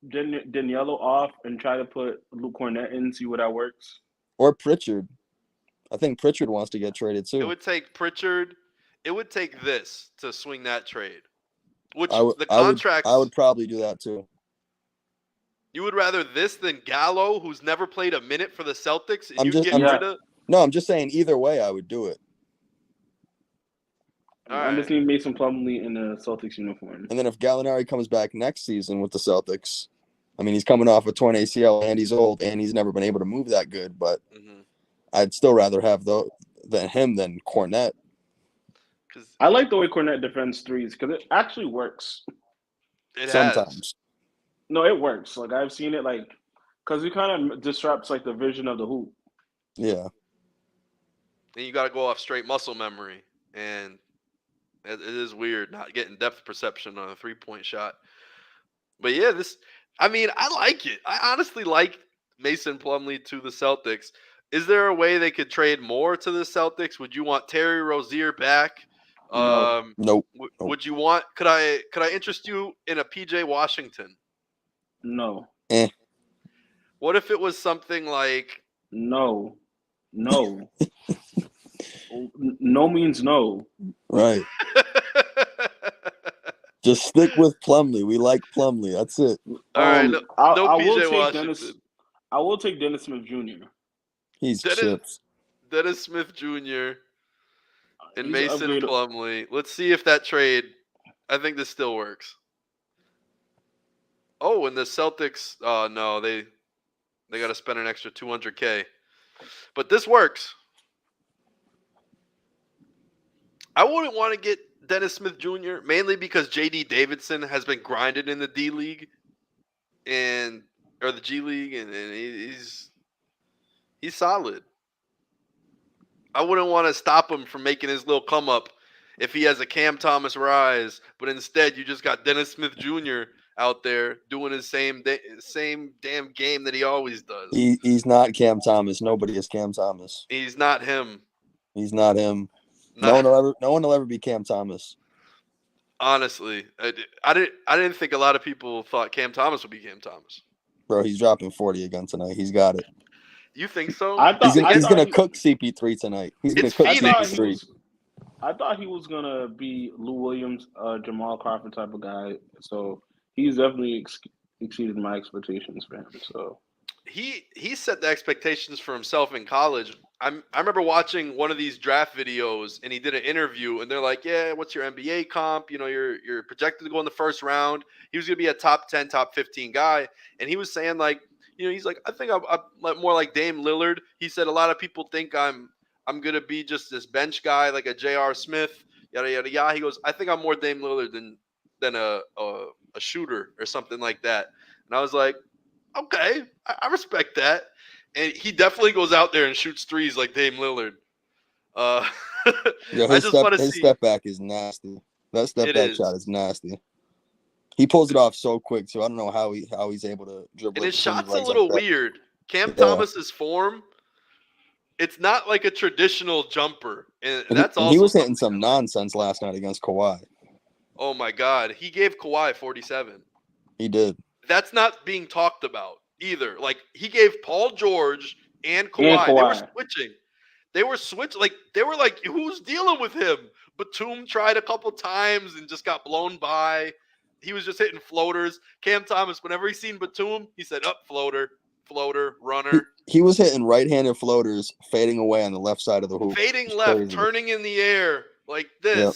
Daniello off and try to put Luke Cornett in, see where that works. Or Pritchard. I think Pritchard wants to get traded too. It would take Pritchard. It would take this to swing that trade. Which the contracts. I would probably do that too. You would rather this than Gallo, who's never played a minute for the Celtics, and No, I'm just saying either way I would do it. I'm just need Mason Plumlee in the Celtics uniform. And then if Gallinari comes back next season with the Celtics, I mean he's coming off a torn ACL and he's old and he's never been able to move that good, but I'd still rather have than him than Cornette. I like the way Cornette defends threes because it actually works. It Sometimes. has. No, it works. Like I've seen it, like because he kind of disrupts like the vision of the hoop. Yeah. And you got to go off straight muscle memory, and it is weird not getting depth perception on a 3-point shot. But yeah, I like it. I honestly like Mason Plumlee to the Celtics. Is there a way they could trade more to the Celtics? Would you want Terry Rozier back? No. Nope. Would you want? Could I interest you in a PJ Washington? No. What if it was something like? No. No means no. Right. Just stick with Plumlee. We like Plumlee. That's it. All right. No PJ Washington. I will take Dennis Smith Jr. He's chips. Dennis Smith Jr. and Mason Plumlee. Let's see if that trade. I think this still works. Oh, and the Celtics. Oh no, they got to spend an extra $200K. But this works. I wouldn't want to get Dennis Smith Jr. mainly because J.D. Davidson has been grinding in the D League or the G League, and he's solid. I wouldn't want to stop him from making his little come up if he has a Cam Thomas rise, but instead you just got Dennis Smith Jr. out there doing his same damn game that he always does. He's not Cam Thomas. Nobody is Cam Thomas. He's not him. He's not him. No one will ever be Cam Thomas. Honestly, I didn't think a lot of people thought Cam Thomas would be Cam Thomas. Bro, he's dropping 40 again tonight. He's got it. You think so? He's gonna cook CP3 tonight. He's gonna cook CP3. I thought he was gonna be Lou Williams, Jamal Crawford type of guy. So he's definitely exceeded my expectations for him. So he set the expectations for himself in college. I remember watching one of these draft videos, and he did an interview, and they're like, "Yeah, what's your NBA comp? You know, you're projected to go in the first round." He was gonna be a top 10, top 15 guy, and he was saying like, you know, he's like, "I think I'm more like Dame Lillard." He said a lot of people think I'm gonna be just this bench guy like a J.R. Smith, yada yada yada. He goes, "I think I'm more Dame Lillard than a shooter or something like that." And I was like, okay, I respect that. And he definitely goes out there and shoots threes like Dame Lillard. His step back is nasty. That step back shot is nasty. He pulls it off so quick too. I don't know how he's able to dribble. And his shot's a little weird. Cam Thomas's form, it's not like a traditional jumper, and that's also he was hitting some nonsense last night against Kawhi. Oh my God, he gave Kawhi 47. He did. That's not being talked about either. Like, he gave Paul George and Kawhi. They were switching. Like, they were like, who's dealing with him? Batum tried a couple times and just got blown by. He was just hitting floaters. Cam Thomas, whenever he seen Batum, he said, up, floater, runner. He was hitting right-handed floaters, fading away on the left side of the hoop. Fading left, crazy. Turning in the air like this. Yep.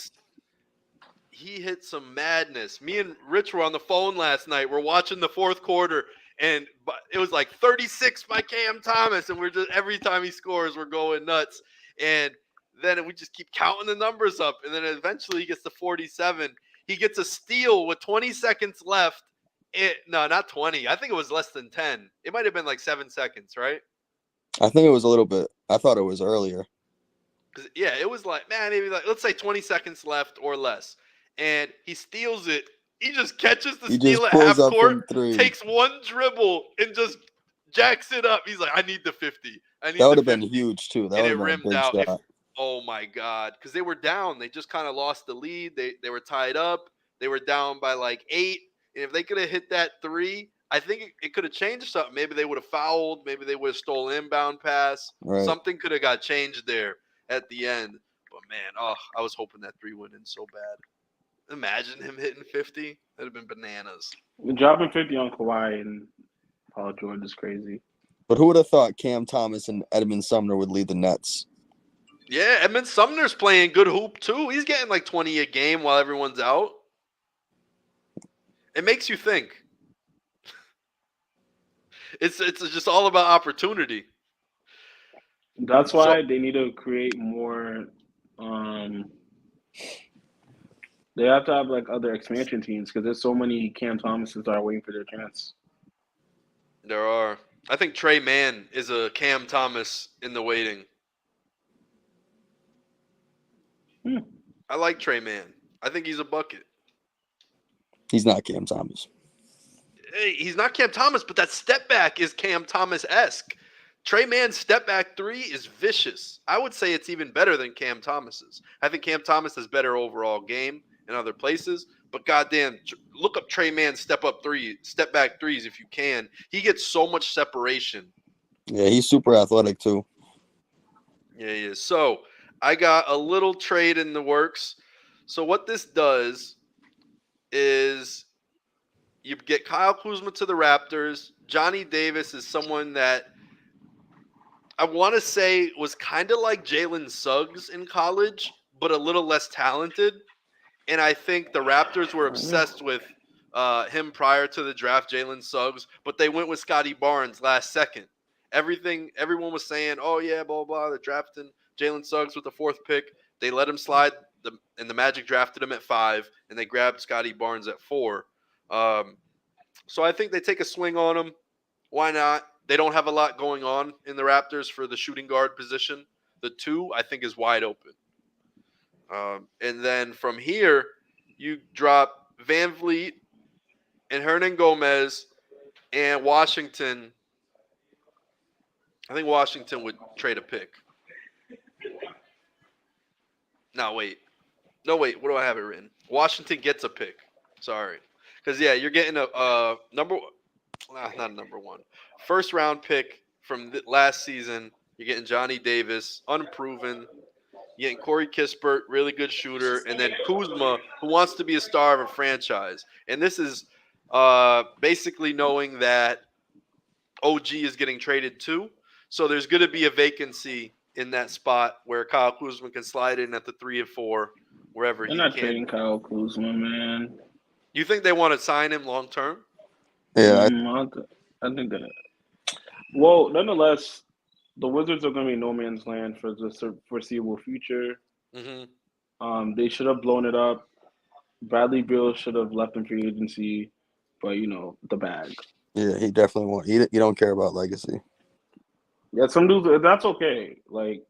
He hit some madness. Me and Rich were on the phone last night. We're watching the fourth quarter, and it was like 36 by Cam Thomas, and we're just every time he scores, we're going nuts. And then we just keep counting the numbers up, and then eventually he gets to 47. He gets a steal with 20 seconds left. No, not 20. I think it was less than 10. It might have been like 7 seconds, right? I think it was a little bit. I thought it was earlier. Yeah, it was like, man, maybe like, let's say 20 seconds left or less. And he steals it. He just catches the steal at half court, takes one dribble, and just jacks it up. He's like, I need the 50. That would have been huge, too. That would have been a big shot. Oh, my God. Because they were down. They just kind of lost the lead. They were tied up. They were down by like 8. And if they could have hit that 3, I think it could have changed something. Maybe they would have fouled. Maybe they would have stolen inbound pass. Right. Something could have got changed there at the end. But, man, I was hoping that 3 went in so bad. Imagine him hitting 50. That'd have been bananas. Dropping 50 on Kawhi and Paul George is crazy. But who would have thought Cam Thomas and Edmund Sumner would lead the Nets? Yeah, Edmund Sumner's playing good hoop too. He's getting like 20 a game while everyone's out. It makes you think. It's just all about opportunity. That's So why they need to create more. They have to have like other expansion teams because there's so many Cam Thomases that are waiting for their chance. there are. I think Trey Mann is a Cam Thomas in the waiting. I like Trey Mann. I think he's a bucket. He's not Cam Thomas. Hey, he's not Cam Thomas, but that step back is Cam Thomas-esque. Trey Mann's step back three is vicious. I would say it's even better than Cam Thomas's. I think Cam Thomas has better overall game in other places, but goddamn, look up Trey Mann's step back threes if you can. He gets so much separation. Yeah, he's super athletic too. Yeah, he is. So I got a little trade in the works. So what this does is you get Kyle Kuzma to the Raptors. Johnny Davis is someone that I want to say was kind of like Jalen Suggs in college, but a little less talented. And I think the Raptors were obsessed with him prior to the draft, Jalen Suggs, but they went with Scotty Barnes last second. Everyone was saying, "Oh yeah, blah blah." They're drafting Jalen Suggs with the 4th pick. They let him slide, and the Magic drafted him at 5, and they grabbed Scotty Barnes at 4. So I think they take a swing on him. Why not? They don't have a lot going on in the Raptors for the shooting guard position. The 2, I think, is wide open. And then from here, you drop Van Vliet and Hernan Gomez and Washington. I think Washington would trade a pick. No, wait. What do I have it written? Washington gets a pick. Sorry. Because, yeah, you're getting a not number 1. First round pick from last season. You're getting Johnny Davis, unproven. You're getting Corey Kispert, really good shooter. And then Kuzma, who wants to be a star of a franchise. And this is basically knowing that OG is getting traded too. So there's going to be a vacancy in that spot where Kyle Kuzma can slide in at the 3 and 4, wherever They're he not can. trading Kyle Kuzma, man. You think they want to sign him long term? Yeah, I think that. Well, nonetheless, the Wizards are going to be no man's land for the foreseeable future. Mm-hmm. They should have blown it up. Bradley Beal should have left in free agency, but the bag. Yeah, he definitely won't. He don't care about legacy. Yeah, some dudes. That's okay. Like,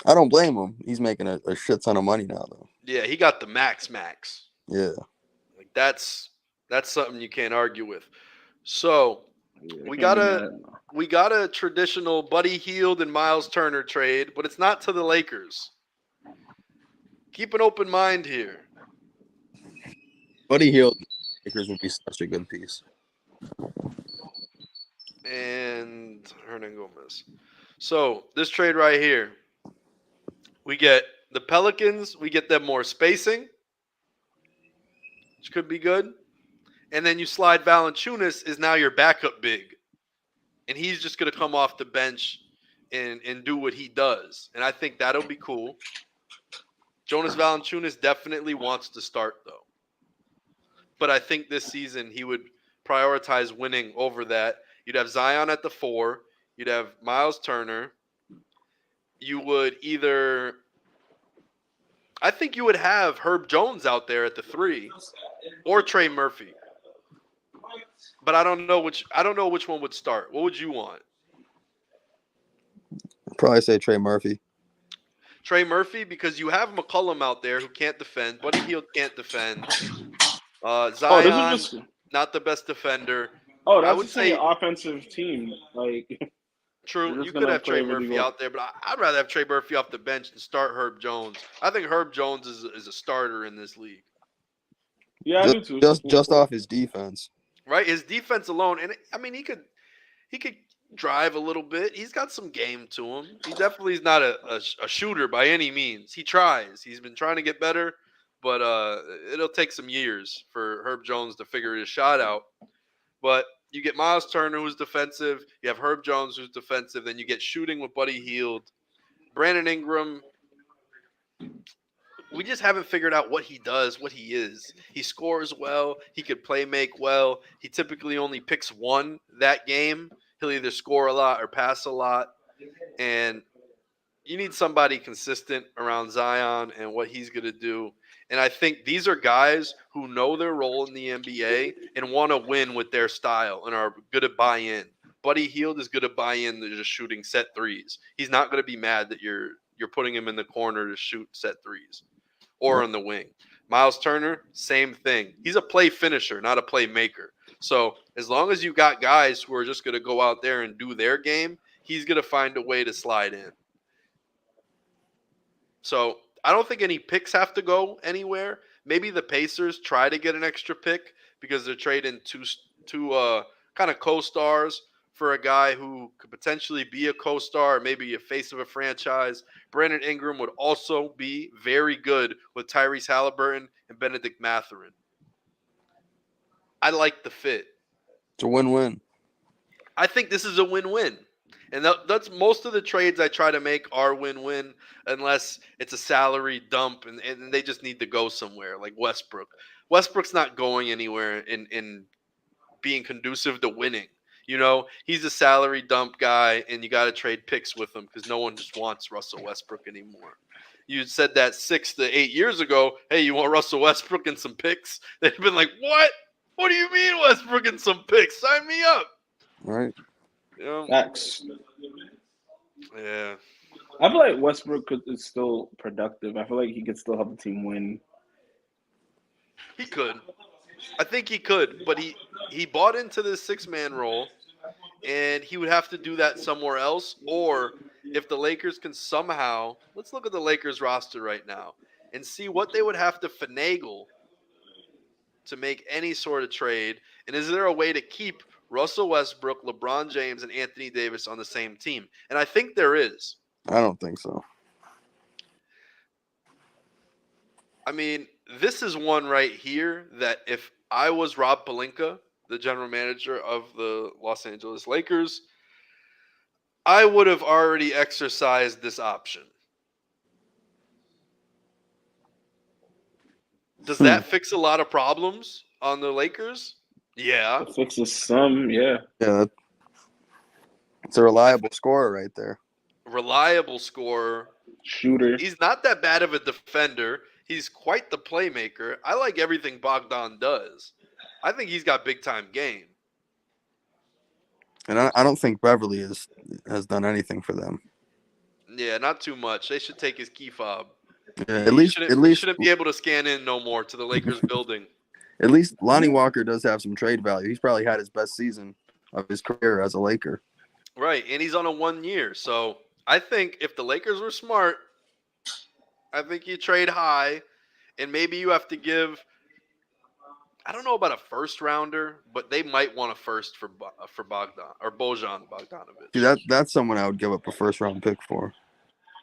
I don't blame him. He's making a shit ton of money now, though. Yeah, he got the max. Yeah, like that's something you can't argue with. So we got a traditional Buddy Hield and Miles Turner trade, but it's not to the Lakers. Keep an open mind here. Buddy Hield, Lakers would be such a good piece. And Hernan Gomez. So this trade right here, we get the Pelicans. We get them more spacing, which could be good. And then you slide Valanciunas is now your backup big. And he's just going to come off the bench and do what he does. And I think that'll be cool. Jonas Valanciunas definitely wants to start, though. But I think this season he would prioritize winning over that. You'd have Zion at the 4. You'd have Miles Turner. You would I think you would have Herb Jones out there at the 3 or Trey Murphy. But I don't know which one would start. What would you want? I'd probably say Trey Murphy. Trey Murphy, because you have McCollum out there who can't defend. Buddy Hield can't defend. Zion, not the best defender. Oh, that's the same offensive team. Like, true, you could have Trey Murphy out there, but I'd rather have Trey Murphy off the bench and start Herb Jones. I think Herb Jones is a starter in this league. Yeah, I do too. Just off his defense. Right, his defense alone, and I mean he could drive a little bit. He's got some game to him. He definitely is not a shooter by any means. He tries. He's been trying to get better, but it'll take some years for Herb Jones to figure his shot out. But you get Miles Turner, who's defensive. You have Herb Jones, who's defensive. Then you get shooting with Buddy Hield. Brandon Ingram, we just haven't figured out what he does, what he is. He scores well. He could play make well. He typically only picks one that game. He'll either score a lot or pass a lot. And you need somebody consistent around Zion and what he's going to do. And I think these are guys who know their role in the NBA and want to win with their style and are good at buy-in. Buddy Hield is good at buy-in to just shooting set threes. He's not going to be mad that you're putting him in the corner to shoot set threes or on the wing. Miles Turner, same thing. He's a play finisher, not a playmaker. So as long as you got guys who are just going to go out there and do their game, he's going to find a way to slide in. So I don't think any picks have to go anywhere. Maybe the Pacers try to get an extra pick because they're trading two kind of co-stars for a guy who could potentially be a co-star, maybe a face of a franchise. Brandon Ingram would also be very good with Tyrese Halliburton and Benedict Mathurin. I like the fit. It's a win-win. I think this is a win-win. And that's most of the trades I try to make are win-win unless it's a salary dump and they just need to go somewhere, like Westbrook. Westbrook's not going anywhere in being conducive to winning. You know, he's a salary dump guy, and you got to trade picks with him because no one just wants Russell Westbrook anymore. You said that 6 to 8 years ago, hey, you want Russell Westbrook and some picks? They'd been like, what? What do you mean Westbrook and some picks? Sign me up. Right. You know? Facts. Yeah. I feel like Westbrook is still productive. I feel like he could still help the team win. He could. I think he could, but he bought into this 6-man role, and he would have to do that somewhere else. Or if the Lakers can somehow, let's look at the Lakers roster right now and see what they would have to finagle to make any sort of trade. And is there a way to keep Russell Westbrook, LeBron James, and Anthony Davis on the same team? And I think there is. I don't think so. I mean, this is one right here that if I was Rob Pelinka, the general manager of the Los Angeles Lakers, I would have already exercised this option. Does that fix a lot of problems on the Lakers? Yeah. It fixes some, yeah. Yeah, it's a reliable scorer right there. Reliable scorer. Shooter. He's not that bad of a defender. He's quite the playmaker. I like everything Bogdan does. I think he's got big-time game. And I don't think Beverly has done anything for them. Yeah, not too much. They should take his key fob. Yeah, He shouldn't be able to scan in no more to the Lakers building. At least Lonnie Walker does have some trade value. He's probably had his best season of his career as a Laker. Right, and he's on a 1 year. So I think if the Lakers were smart, I think you trade high, and maybe you have to give. I don't know about a first rounder, but they might want a first for Bogdan or Bojan Bogdanovic. See, that's someone I would give up a first round pick for.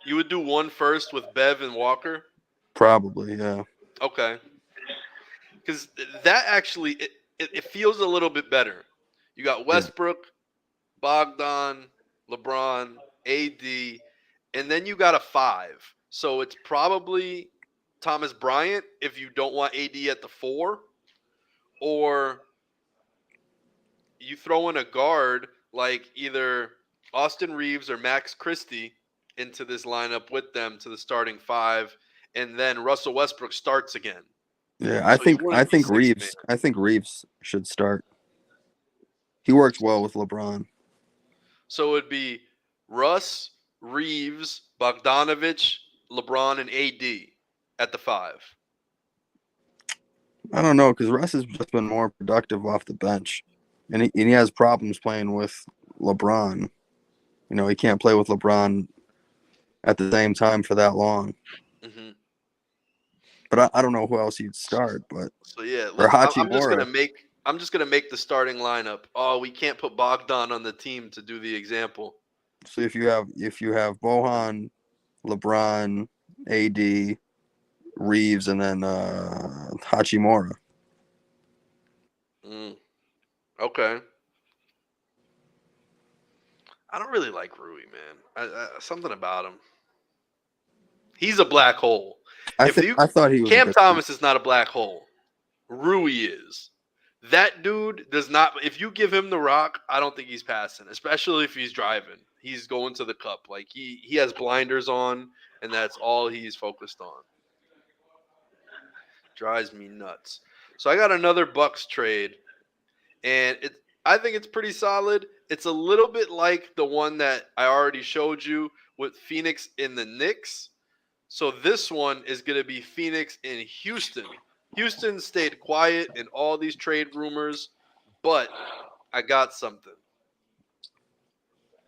You would do 1 first with Bev and Walker? Probably, yeah. Okay. Because that actually, it feels a little bit better. You got Westbrook, Bogdan, LeBron, AD, and then you got a 5. So it's probably Thomas Bryant if you don't want AD at the 4. Or you throw in a guard like either Austin Reeves or Max Christie into this lineup with them to the starting 5, and then Russell Westbrook starts again. Yeah, I think Reeves should start. He works well with LeBron. So it'd be Russ, Reeves, Bogdanovich, LeBron, and AD at the 5. I don't know, because Russ has just been more productive off the bench, and he has problems playing with LeBron. You know, he can't play with LeBron at the same time for that long. Mm-hmm. But I don't know who else you'd start. But so yeah, I'm just gonna make the starting lineup. Oh, we can't put Bogdan on the team to do the example. So if you have Bojan, LeBron, AD, Reeves, and then Hachimura. Okay. I don't really like Rui, man. Something about him. He's a black hole. I thought he was. Cam Thomas is not a black hole. Rui is. That dude does not. If you give him the rock, I don't think he's passing, especially if he's driving. He's going to the cup. Like he has blinders on, and that's all he's focused on. Drives me nuts. So I got another Bucks trade, and I think it's pretty solid. It's a little bit like the one that I already showed you with Phoenix in the Knicks. So this one is going to be Phoenix in Houston. Houston stayed quiet in all these trade rumors, but I got something.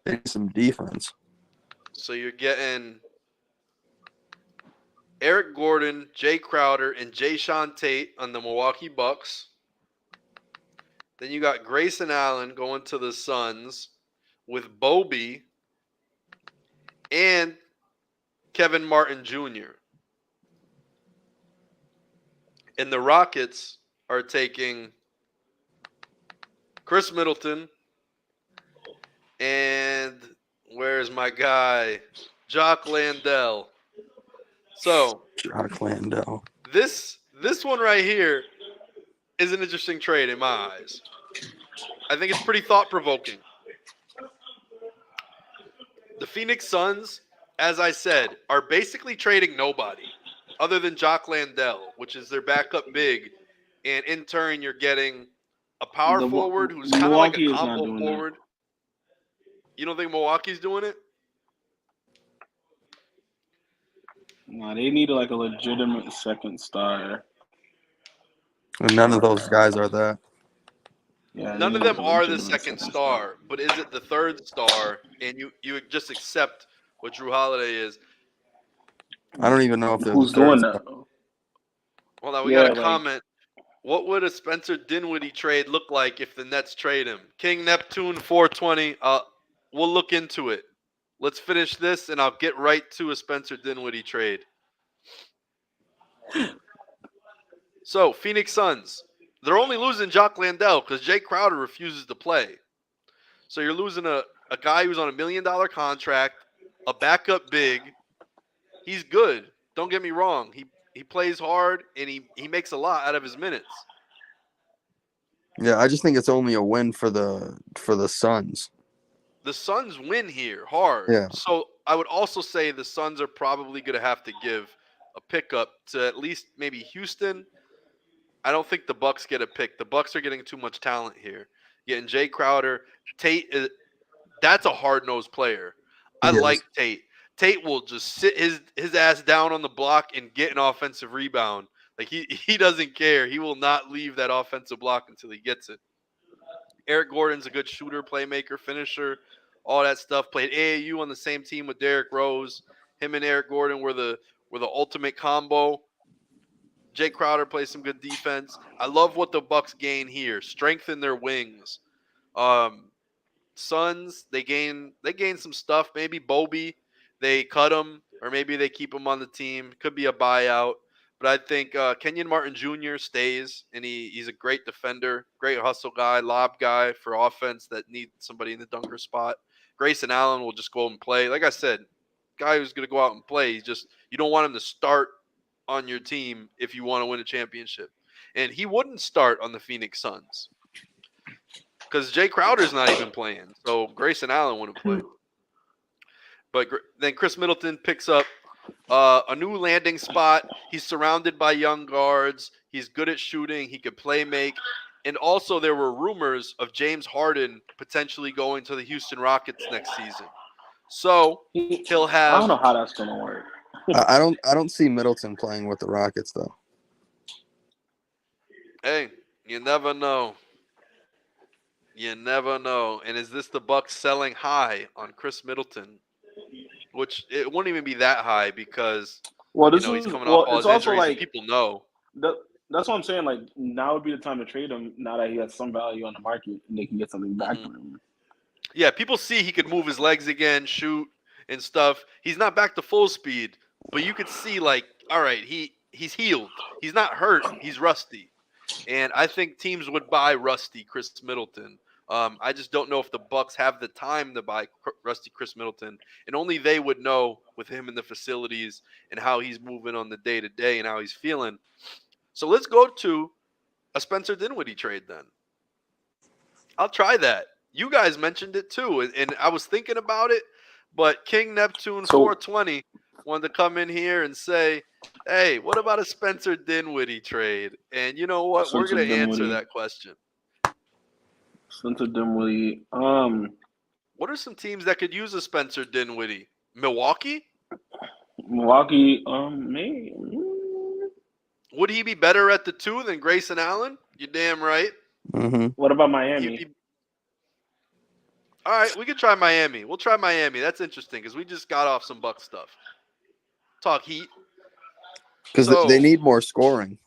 They need some defense. So you're getting Eric Gordon, Jay Crowder, and Jayshawn Tate on the Milwaukee Bucks. Then you got Grayson Allen going to the Suns with Bobby and Kevin Martin Jr. And the Rockets are taking Chris Middleton and where's my guy? Jock Landale. So Jock Landale. This one right here is an interesting trade in my eyes. I think it's pretty thought-provoking. The Phoenix Suns, as I said, are basically trading nobody other than Jock Landale, which is their backup big. And in turn, you're getting a power forward who's kind of like a combo forward. That. You don't think Milwaukee's doing it? Nah, they need like a legitimate second star. And none of those guys are that. Yeah, none of them are the second star, but is it the third star? And you just accept what Drew Holiday is. I don't even know if who's doing that. Hold on, we got a comment. What would a Spencer Dinwiddie trade look like if the Nets trade him? King Neptune 420. We'll look into it. Let's finish this, and I'll get right to a Spencer Dinwiddie trade. So, Phoenix Suns. They're only losing Jock Landale because Jay Crowder refuses to play. So you're losing a guy who's on $1 million contract, a backup big. He's good. Don't get me wrong. He plays hard, and he makes a lot out of his minutes. Yeah, I just think it's only a win for the Suns. The Suns win here hard. Yeah. So I would also say the Suns are probably going to have to give a pickup to at least maybe Houston. I don't think the Bucks get a pick. The Bucks are getting too much talent here. Getting Jay Crowder, Tate, that's a hard-nosed player. I like Tate. Tate will just sit his ass down on the block and get an offensive rebound. Like he doesn't care. He will not leave that offensive block until he gets it. Eric Gordon's a good shooter, playmaker, finisher, all that stuff. Played AAU on the same team with Derrick Rose. Him and Eric Gordon were the ultimate combo. Jay Crowder plays some good defense. I love what the Bucks gain here. Strengthen their wings. Suns, they gain some stuff. Maybe Bobby, they cut him, or maybe they keep him on the team. Could be a buyout. But I think Kenyon Martin Jr. stays, and he's a great defender, great hustle guy, lob guy for offense that needs somebody in the dunker spot. Grayson Allen will just go and play. Like I said, guy who's going to go out and play. You don't want him to start on your team if you want to win a championship. And he wouldn't start on the Phoenix Suns because Jay Crowder's not even playing. So Grayson Allen wouldn't play. But then Chris Middleton picks up a new landing spot. He's surrounded by young guards. He's good at shooting. He could play make. And also there were rumors of James Harden potentially going to the Houston Rockets next season. So he'll have. I don't know how that's going to work. I don't see Middleton playing with the Rockets though. Hey, you never know. You never know. And is this the Bucks selling high on Chris Middleton? Which it won't even be that high because he's coming off all his injuries. Like, people know. That's what I'm saying. Like now would be the time to trade him. Now that he has some value on the market, and they can get something back from him. Yeah, people see he could move his legs again, shoot and stuff. He's not back to full speed, but you could see like, all right, he's healed. He's not hurt. He's rusty, and I think teams would buy rusty Chris Middleton. I just don't know if the Bucks have the time to buy rusty Chris Middleton, and only they would know with him in the facilities and how he's moving on the day-to-day and how he's feeling. So let's go to a Spencer Dinwiddie trade then. I'll try that. You guys mentioned it too, and I was thinking about it, but King Neptune 420 wanted to come in here and say, hey, what about a Spencer Dinwiddie trade? And you know what? We're going to answer that question. Spencer Dinwiddie. What are some teams that could use a Spencer Dinwiddie? Milwaukee? Maybe. Would he be better at the 2 than Grayson Allen? You're damn right. Mm-hmm. What about Miami? All right, we could try Miami. We'll try Miami. That's interesting because we just got off some Buck stuff. Talk Heat. Because they need more scoring.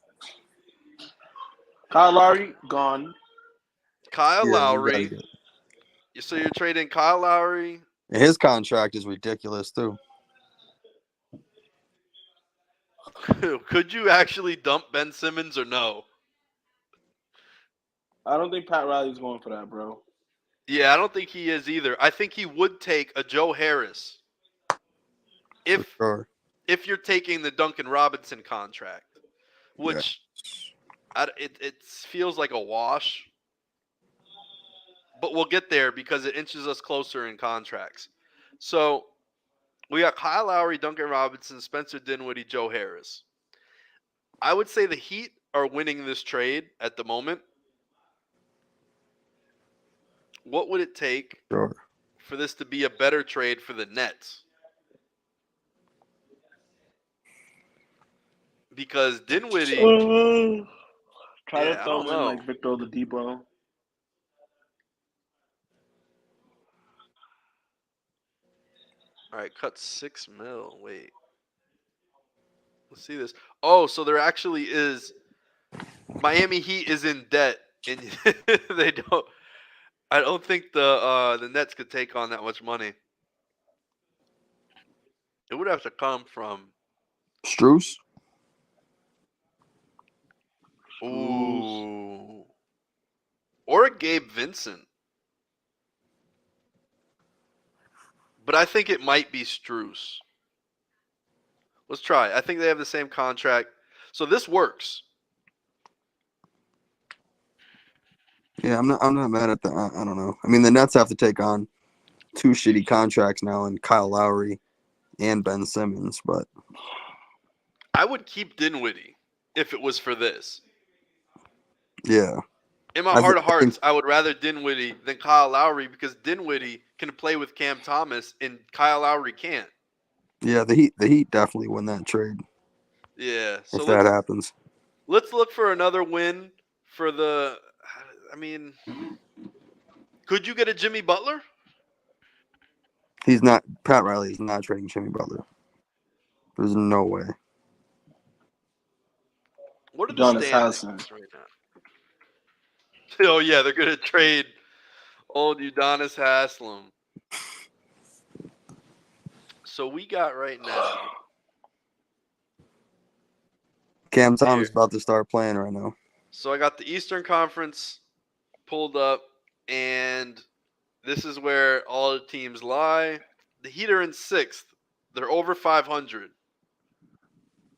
Kyle Lowry, gone. Kyle Lowry. So you're trading Kyle Lowry. His contract is ridiculous, too. Could you actually dump Ben Simmons or no? I don't think Pat Riley's going for that, bro. Yeah, I don't think he is either. I think he would take a Joe Harris if you're taking the Duncan Robinson contract, which it feels like a wash. But we'll get there because it inches us closer in contracts. So we got Kyle Lowry, Duncan Robinson, Spencer Dinwiddie, Joe Harris. I would say the Heat are winning this trade at the moment. What would it take for this to be a better trade for the Nets? Because Dinwiddie... try to throw in like Victor Oladipo. All right, cut $6 million. Wait. Let's see this. Oh, so there actually is... Miami Heat is in debt, and they don't... I don't think the Nets could take on that much money. It would have to come from Strus. Ooh. Or a Gabe Vincent. But I think it might be Strus. Let's try. I think they have the same contract. So this works. Yeah, I'm not mad at that. I don't know. I mean, the Nets have to take on 2 shitty contracts now, and Kyle Lowry and Ben Simmons, but I would keep Dinwiddie if it was for this. Yeah. In my heart of hearts, I would rather Dinwiddie than Kyle Lowry because Dinwiddie can play with Cam Thomas and Kyle Lowry can't. Yeah, the Heat definitely win that trade. Yeah. So if that happens. Let's look for another win for the – I mean, could you get a Jimmy Butler? He's not – Pat Riley is not trading Jimmy Butler. There's no way. What are the standings right now? Oh, yeah, they're going to trade old Udonis Haslem. So we got right now. Cam Thomas is about to start playing right now. So I got the Eastern Conference pulled up, and this is where all the teams lie. The Heat are in 6th. They're over 500.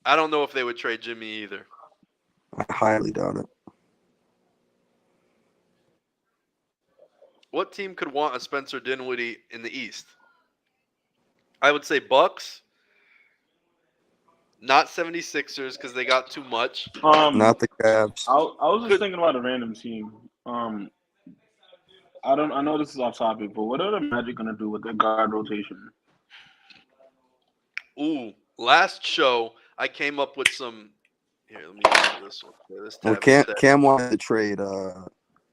I don't know if they would trade Jimmy either. I highly doubt it. What team could want a Spencer Dinwiddie in the East? I would say Bucks. Not 76ers because they got too much. Not the Cavs. I was just thinking about a random team. I know this is off topic, but what are the Magic gonna do with their guard rotation? Ooh, last show I came up with some. Here, let me do this one. Well, Cam wanted to trade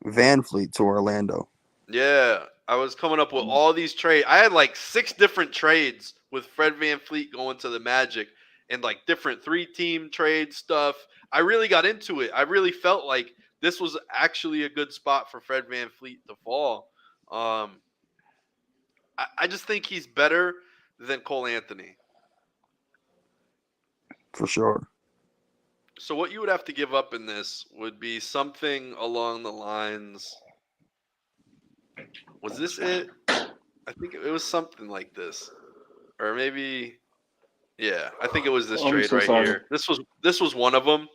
Van Fleet to Orlando. Yeah, I was coming up with all these trades. I had like 6 different trades with Fred VanVleet going to the Magic and like different 3-team trade stuff. I really got into it. I really felt like this was actually a good spot for Fred VanVleet to fall. I just think he's better than Cole Anthony. For sure. So what you would have to give up in this would be something along the lines. Was this it? I think it was something like this. Or maybe, yeah, I think it was this trade right here. This was one of them.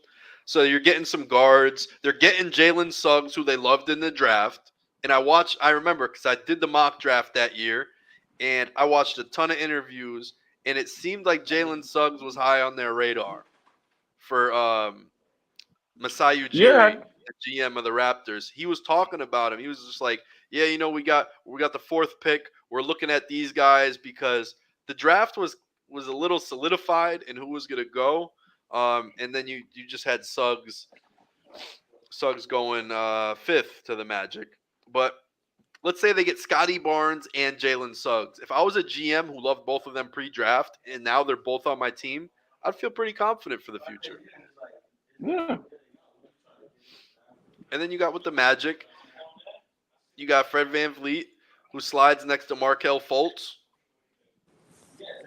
So you're getting some guards. They're getting Jalen Suggs, who they loved in the draft. And I remember because I did the mock draft that year, and I watched a ton of interviews, and it seemed like Jalen Suggs was high on their radar for Masai Ujiri, the GM of the Raptors. He was talking about him. He was just like, yeah, we got the 4th pick. We're looking at these guys because the draft was a little solidified in who was going to go. And then you just had Suggs going 5th to the Magic. But let's say they get Scotty Barnes and Jalen Suggs. If I was a GM who loved both of them pre-draft and now they're both on my team, I'd feel pretty confident for the future. Yeah. And then you got with the Magic, you got Fred VanVleet, who slides next to Markelle Fultz.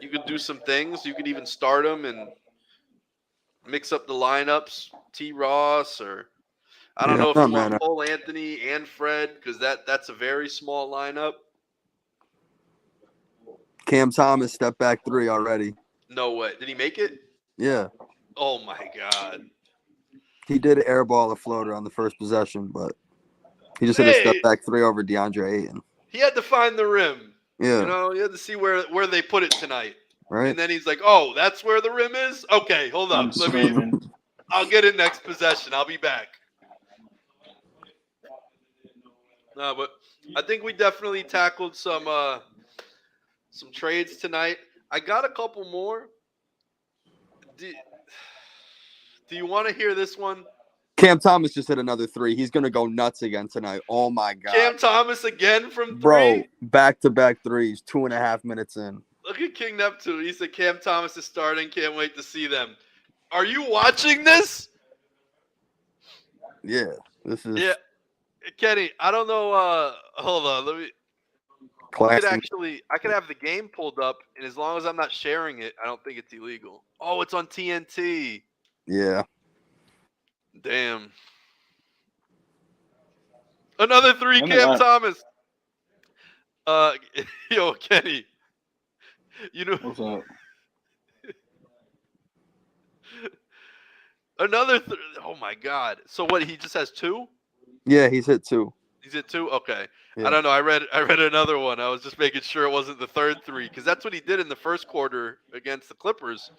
You could do some things. You could even start him and mix up the lineups. T. Ross, or I don't know if you want Cole Anthony and Fred, because that's a very small lineup. Cam Thomas stepped back 3 already. No way. Did he make it? Yeah. Oh my God. He did airball a floater on the first possession, but he just hit a step back 3 over DeAndre Ayton. He had to find the rim. Yeah. He had to see where they put it tonight. Right. And then he's like, oh, that's where the rim is? Okay, hold up. I'll get it next possession. I'll be back. No, but I think we definitely tackled some trades tonight. I got a couple more. Do you want to hear this one? Cam Thomas just hit another 3. He's going to go nuts again tonight. Oh, my God. Cam Thomas again from 3? Bro, back-to-back 3s, 2.5 minutes in. Look at King Neptune. He said Cam Thomas is starting. Can't wait to see them. Are you watching this? Yeah. This is... Yeah. Kenny, I don't know. Hold on. Let me... I could have the game pulled up, and as long as I'm not sharing it, I don't think it's illegal. Oh, it's on TNT. Yeah. Damn. Another 3, Cam Thomas. Yo, Kenny. What's up? Another. Oh my God. So what? He just has 2? Yeah, he's hit 2. He's hit 2. Okay. Yeah. I don't know. I read another one. I was just making sure it wasn't the third 3 because that's what he did in the first quarter against the Clippers.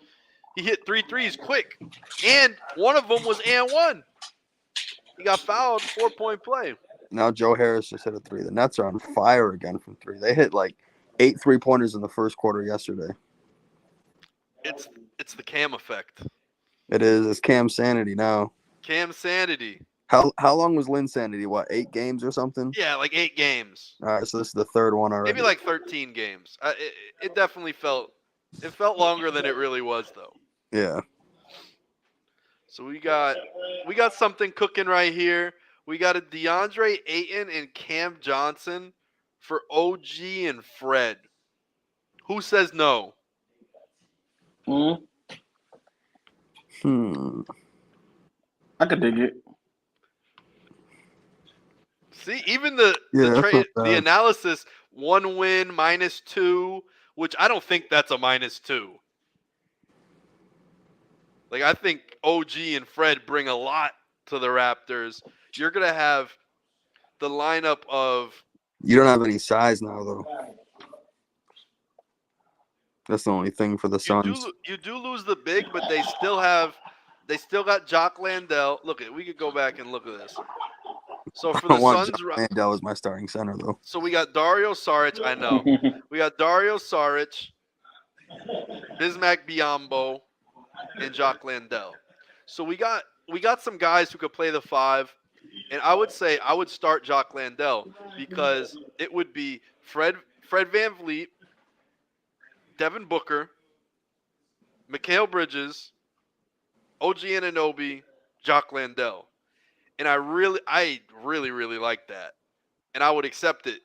He hit 3 threes quick, and one of them was and 1. He got fouled. 4-point play. Now Joe Harris just hit a 3. The Nets are on fire again from 3. They hit like 8 3-pointers in the first quarter yesterday. It's the Cam effect. It is. It's Cam sanity now. Cam sanity. How long was Lynn sanity? What, 8 games or something? Yeah, like 8 games. All right, so this is the 3rd one already. Maybe like 13 games. It definitely felt longer than it really was though. Yeah. So we got something cooking right here. We got a DeAndre Ayton and Cam Johnson for OG and Fred. Who says no? I could dig it. See, even the analysis, 1 win, -2, which I don't think that's a -2. Like, I think OG and Fred bring a lot to the Raptors. You're going to have the lineup of... You don't have any size now, though. That's the only thing for the Suns. You do lose the big, but they still got Jock Landale. Look, we could go back and look at this. So for the Suns, Landale is my starting center, though. So we got Dario Saric. I know. We got Dario Saric, Bismack Biyombo, and Jock Landale. So we got some guys who could play the 5, and I would say I would start Jock Landale because it would be Fred VanVleet, Devin Booker, Mikal Bridges, OG Anunoby, Jock Landale. And I really like that. And I would accept it.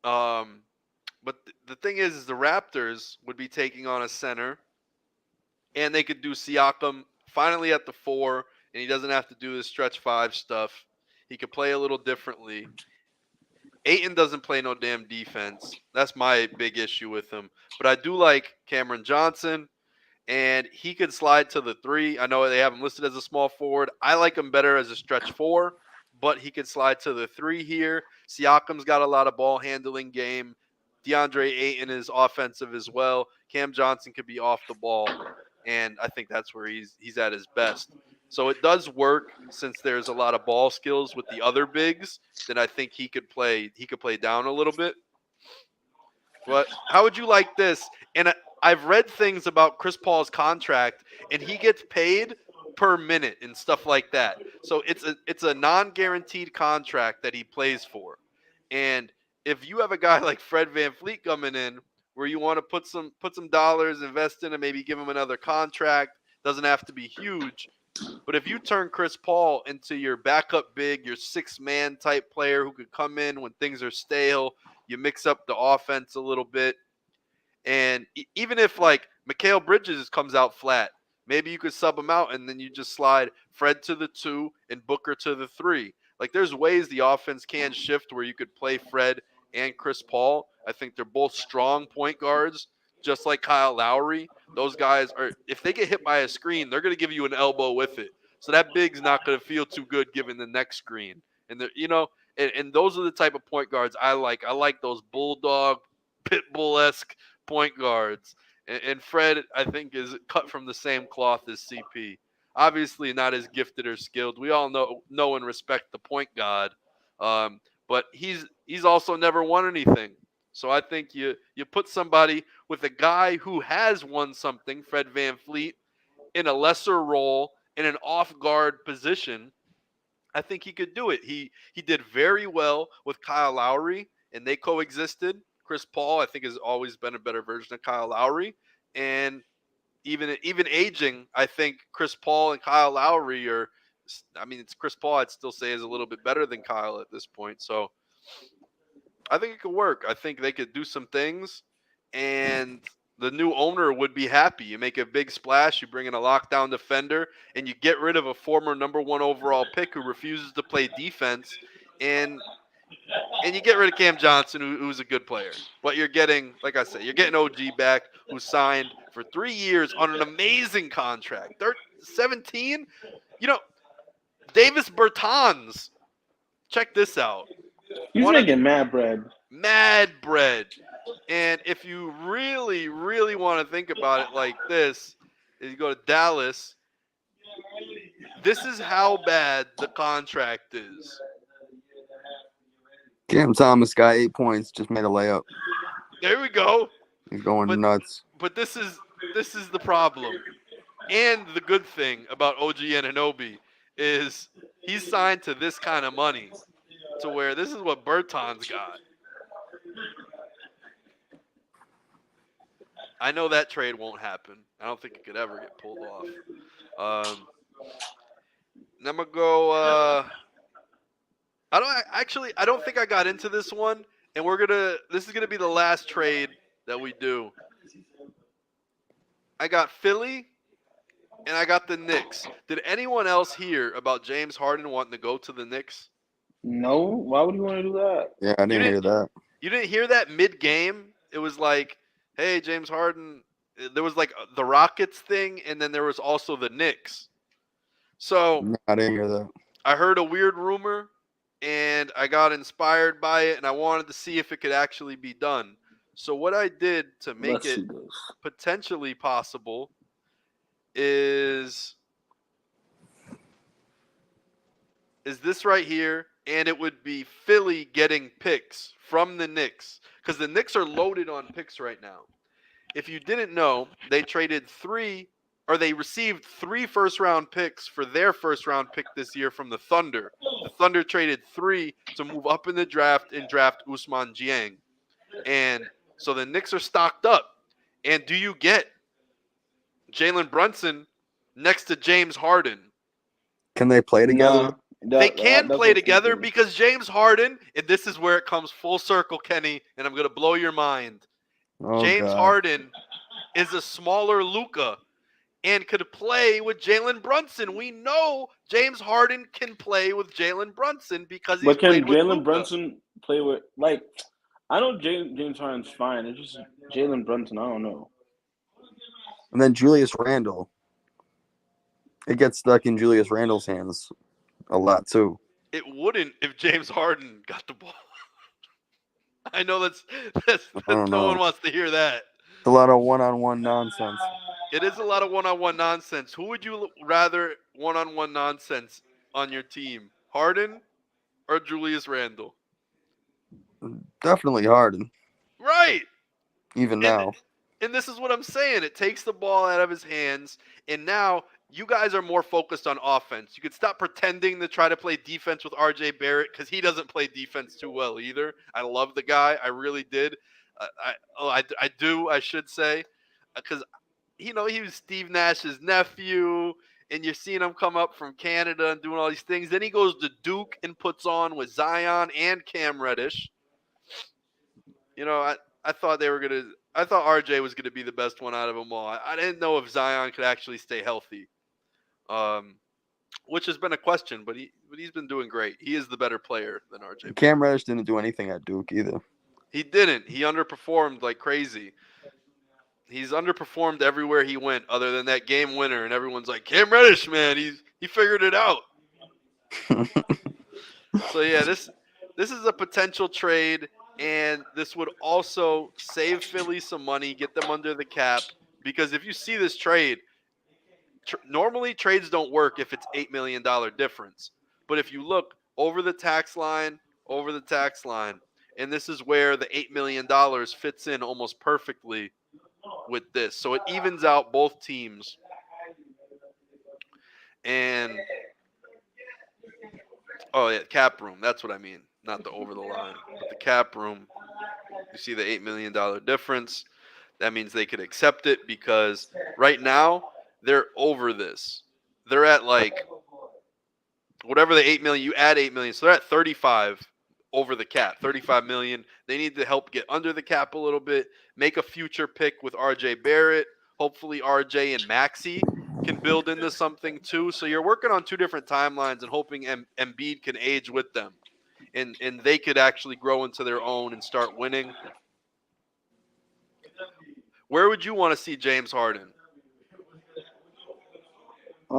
But the thing is the Raptors would be taking on a center. And they could do Siakam finally at the 4. And he doesn't have to do the stretch 5 stuff. He could play a little differently. Ayton doesn't play no damn defense. That's my big issue with him. But I do like Cameron Johnson. and he could slide to the 3. I know they have him listed as a small forward. I like him better as a stretch 4, but he could slide to the 3 here. Siakam's got a lot of ball handling game. DeAndre Ayton is offensive as well. Cam Johnson could be off the ball, and I think that's where he's at his best. So it does work since there's a lot of ball skills with the other bigs. Then I think he could play down a little bit. But how would you like this? And I've read things about Chris Paul's contract, and he gets paid per minute and stuff like that. So it's a non-guaranteed contract that he plays for. And if you have a guy like Fred VanVleet coming in, where you want to put some dollars, invest in, and maybe give him another contract, doesn't have to be huge. But if you turn Chris Paul into your backup big, your 6-man type player who could come in when things are stale, you mix up the offense a little bit. And even if like Mikal Bridges comes out flat, maybe you could sub him out and then you just slide Fred to the 2 and Booker to the 3. Like there's ways the offense can shift where you could play Fred and Chris Paul. I think they're both strong point guards, just like Kyle Lowry. Those guys are, if they get hit by a screen, they're going to give you an elbow with it. So that big's not going to feel too good given the next screen. And and those are the type of point guards I like. I like those bulldog, pitbull-esque point guards. And Fred, I think, is cut from the same cloth as CP. Obviously not as gifted or skilled. We all know and respect the point god. But he's also never won anything. So I think you put somebody with a guy who has won something, Fred VanVleet, in a lesser role in an off-guard position. I think he could do it. He did very well with Kyle Lowry, and they coexisted. Chris Paul, I think, has always been a better version of Kyle Lowry. And even aging, I think Chris Paul and Kyle Lowry are – I mean, it's Chris Paul I'd still say is a little bit better than Kyle at this point. So I think it could work. I think they could do some things, and the new owner would be happy. You make a big splash, you bring in a lockdown defender, and you get rid of a former number 1 overall pick who refuses to play defense, and you get rid of Cam Johnson, who's a good player. But you're getting, like I said, you're getting OG back, who signed for 3 years on an amazing contract. 17? Davis Bertans. Check this out. He's making mad bread. Mad bread. And if you really, really want to think about it like this, is you go to Dallas, this is how bad the contract is. Cam Thomas got 8 points, just made a layup. There we go. He's going nuts. But this is the problem. And the good thing about OG Anunoby is he's signed to this kind of money, to where this is what Bertans got. I know that trade won't happen. I don't think it could ever get pulled off. And I'm gonna go. I don't think I got into this one, and this is gonna be the last trade that we do. I got Philly, and I got the Knicks. Did anyone else hear about James Harden wanting to go to the Knicks? No. Why would you want to do that? Yeah, I didn't hear that. You didn't hear that mid-game? It was like, hey, James Harden. There was like the Rockets thing, and then there was also the Knicks. So No, I didn't hear that. I heard a weird rumor, and I got inspired by it, and I wanted to see if it could actually be done. So what I did to make it potentially possible is this right here, and it would be Philly getting picks from the Knicks, because the Knicks are loaded on picks right now. If you didn't know, they received 3 first-round picks for their first-round pick this year from the Thunder. The Thunder traded 3 to move up in the draft and draft Ousmane Dieng. And so the Knicks are stocked up. And do you get Jalen Brunson next to James Harden? Can they play together? They can play together because James Harden, and this is where it comes full circle, Kenny, and I'm going to blow your mind. James Harden is a smaller Luka and could play with Jalen Brunson. We know James Harden can play with Jalen Brunson because he's played with Luka. But can Jalen Brunson play with, like, I know James Harden's fine. It's just Jalen Brunson, I don't know. And then Julius Randle. It gets stuck in Julius Randle's hands a lot too. It wouldn't if James Harden got the ball. I know that's I don't no one know. wants to hear that. It's a lot of one-on-one nonsense. It is a lot of one-on-one nonsense. Who would you rather one-on-one nonsense on your team? Harden or Julius Randle? Definitely Harden. Right. Even now. And this is what I'm saying. It takes the ball out of his hands, and now you guys are more focused on offense. You could stop pretending to try to play defense with R.J. Barrett because he doesn't play defense too well either. I love the guy. I really did. I do, I should say, because, he was Steve Nash's nephew, and you're seeing him come up from Canada and doing all these things. Then he goes to Duke and puts on with Zion and Cam Reddish. I thought I thought RJ was gonna be the best one out of them all. I didn't know if Zion could actually stay healthy, which has been a question. But he's been doing great. He is the better player than RJ. Cam Reddish didn't do anything at Duke either. He didn't. He underperformed like crazy. He's underperformed everywhere he went, other than that game winner. And everyone's like, Cam Reddish, man, he figured it out. So yeah, this is a potential trade. And this would also save Philly some money, get them under the cap. Because if you see this trade, normally trades don't work if it's $8 million difference. But if you look over the tax line, and this is where the $8 million fits in almost perfectly with this. So it evens out both teams. And, oh, yeah, cap room. That's what I mean. Not the over the line, but the cap room. You see the $8 million difference. That means they could accept it because right now they're over this. They're at like whatever the $8 million, you add $8 million. So they're at 35 over the cap, 35 million. They need to help get under the cap a little bit, make a future pick with RJ Barrett. Hopefully RJ and Maxey can build into something too. So you're working on two different timelines and hoping Embiid can age with them. And they could actually grow into their own and start winning. Where would you want to see James Harden?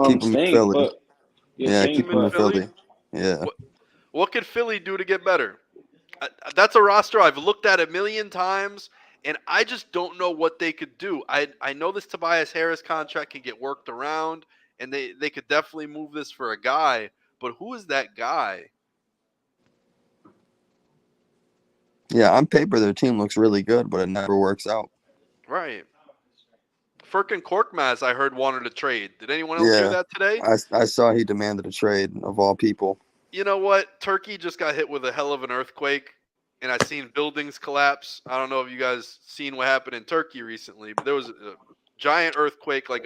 Keep him in Philly. Keep him in Philly. Yeah. What could Philly do to get better? That's a roster I've looked at a million times, and I just don't know what they could do. I know this Tobias Harris contract can get worked around, and they could definitely move this for a guy. But who is that guy? Yeah, on paper, their team looks really good, but it never works out. Right. Furkan Korkmaz, I heard, wanted to trade. Did anyone else hear that today? I saw he demanded a trade, of all people. You know what? Turkey just got hit with a hell of an earthquake, and I've seen buildings collapse. I don't know if you guys seen what happened in Turkey recently, but there was a giant earthquake, like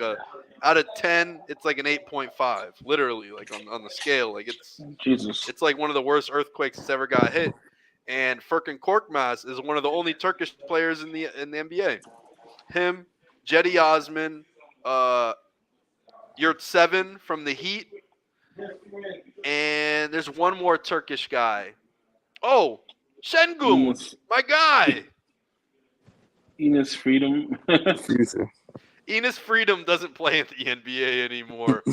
out of 10, it's like an 8.5, literally, like on the scale. Like it's like one of the worst earthquakes that's ever got hit. And Furkan Korkmaz is one of the only Turkish players in the NBA. Him, Cedi Osman, Yurtseven from the Heat, and there's one more Turkish guy. Oh, Şengün, my guy. Enes Freedom. Enes Freedom doesn't play in the NBA anymore.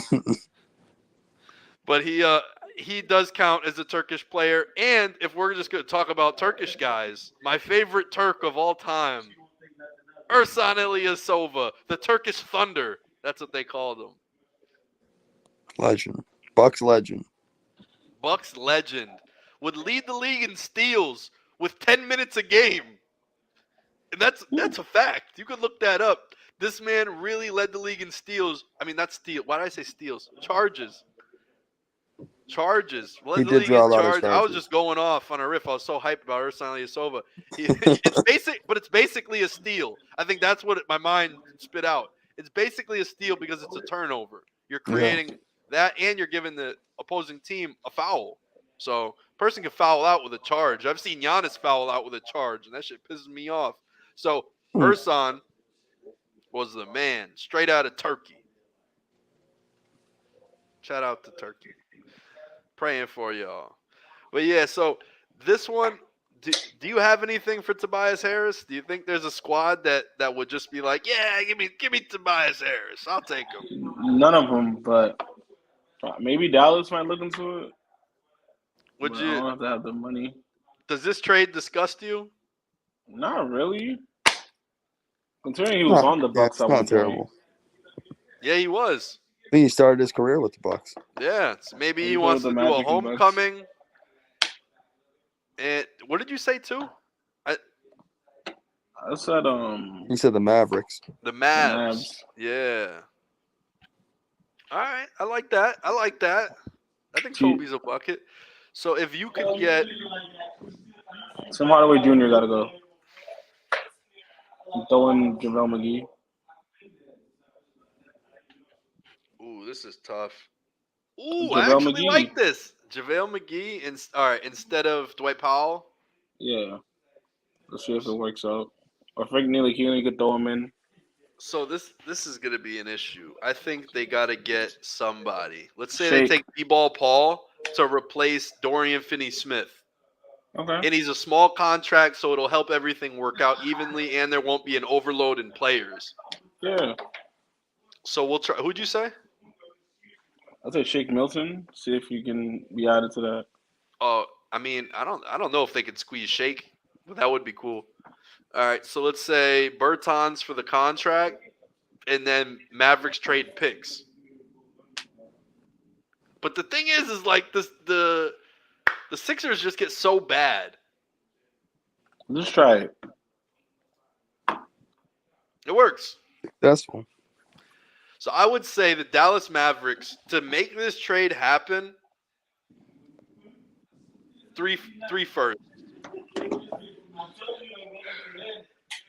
But he does count as a Turkish player. And if we're just going to talk about Turkish guys, my favorite Turk of all time, Ersan İlyasova, the Turkish Thunder. That's what they called him. Legend. Bucks legend. Bucks legend. Would lead the league in steals with 10 minutes a game. And that's a fact. You could look that up. This man really led the league in steals. I mean, not steal. Why did I say steals? Charges. Led the league in charge. I was just going off on a riff. I was so hyped about Ersan İlyasova. It's basically a steal. I think that's what my mind spit out. It's basically a steal because it's a turnover. You're creating that, and you're giving the opposing team a foul. So a person can foul out with a charge. I've seen Giannis foul out with a charge, and that shit pisses me off. So Ersan was the man, straight out of Turkey. Shout out to Turkey. Praying for y'all. But yeah, so this one, Do you have anything for Tobias Harris? Do you think there's a squad that would just be like, yeah, give me Tobias Harris, I'll take him? None of them, but maybe Dallas might look into it. Would but you? I don't have to have the money. Does this trade disgust you? Not really. Considering he was on the Bucks at one terrible. point. Yeah, he was. I think he started his career with the Bucks. Yeah, so maybe he He wants to played with the do a Magic and Bucks. homecoming. And what did you say too? I said He said the Mavericks. The Mavs. Yeah. All right, I like that. I think Toby's a bucket. So if you could get Tim Hardaway Jr. gotta go. I'm throwing JaVale McGee. Ooh, this is tough. Ooh, JaVale I actually McGee. like this. JaVale McGee all right, instead of Dwight Powell. Yeah. Let's see if it works out. Or Frank Ntilikina, you could throw him in. So this is gonna be an issue. I think they gotta get somebody. Let's say Shake. they take B-Ball Paul to replace Dorian Finney-Smith. Okay. And he's a small contract, so it'll help everything work out evenly, and there won't be an overload in players. Yeah. So we'll try. Who'd you say? I'll say Shake Milton. See if you can be added to that. Oh, I mean, I don't know if they could squeeze Shake, but that would be cool. All right, so let's say Bertans for the contract, and then Mavericks trade picks. But the thing is like this, the Sixers just get so bad. Let's try it. It works. Successful. So I would say the Dallas Mavericks, to make this trade happen, three firsts.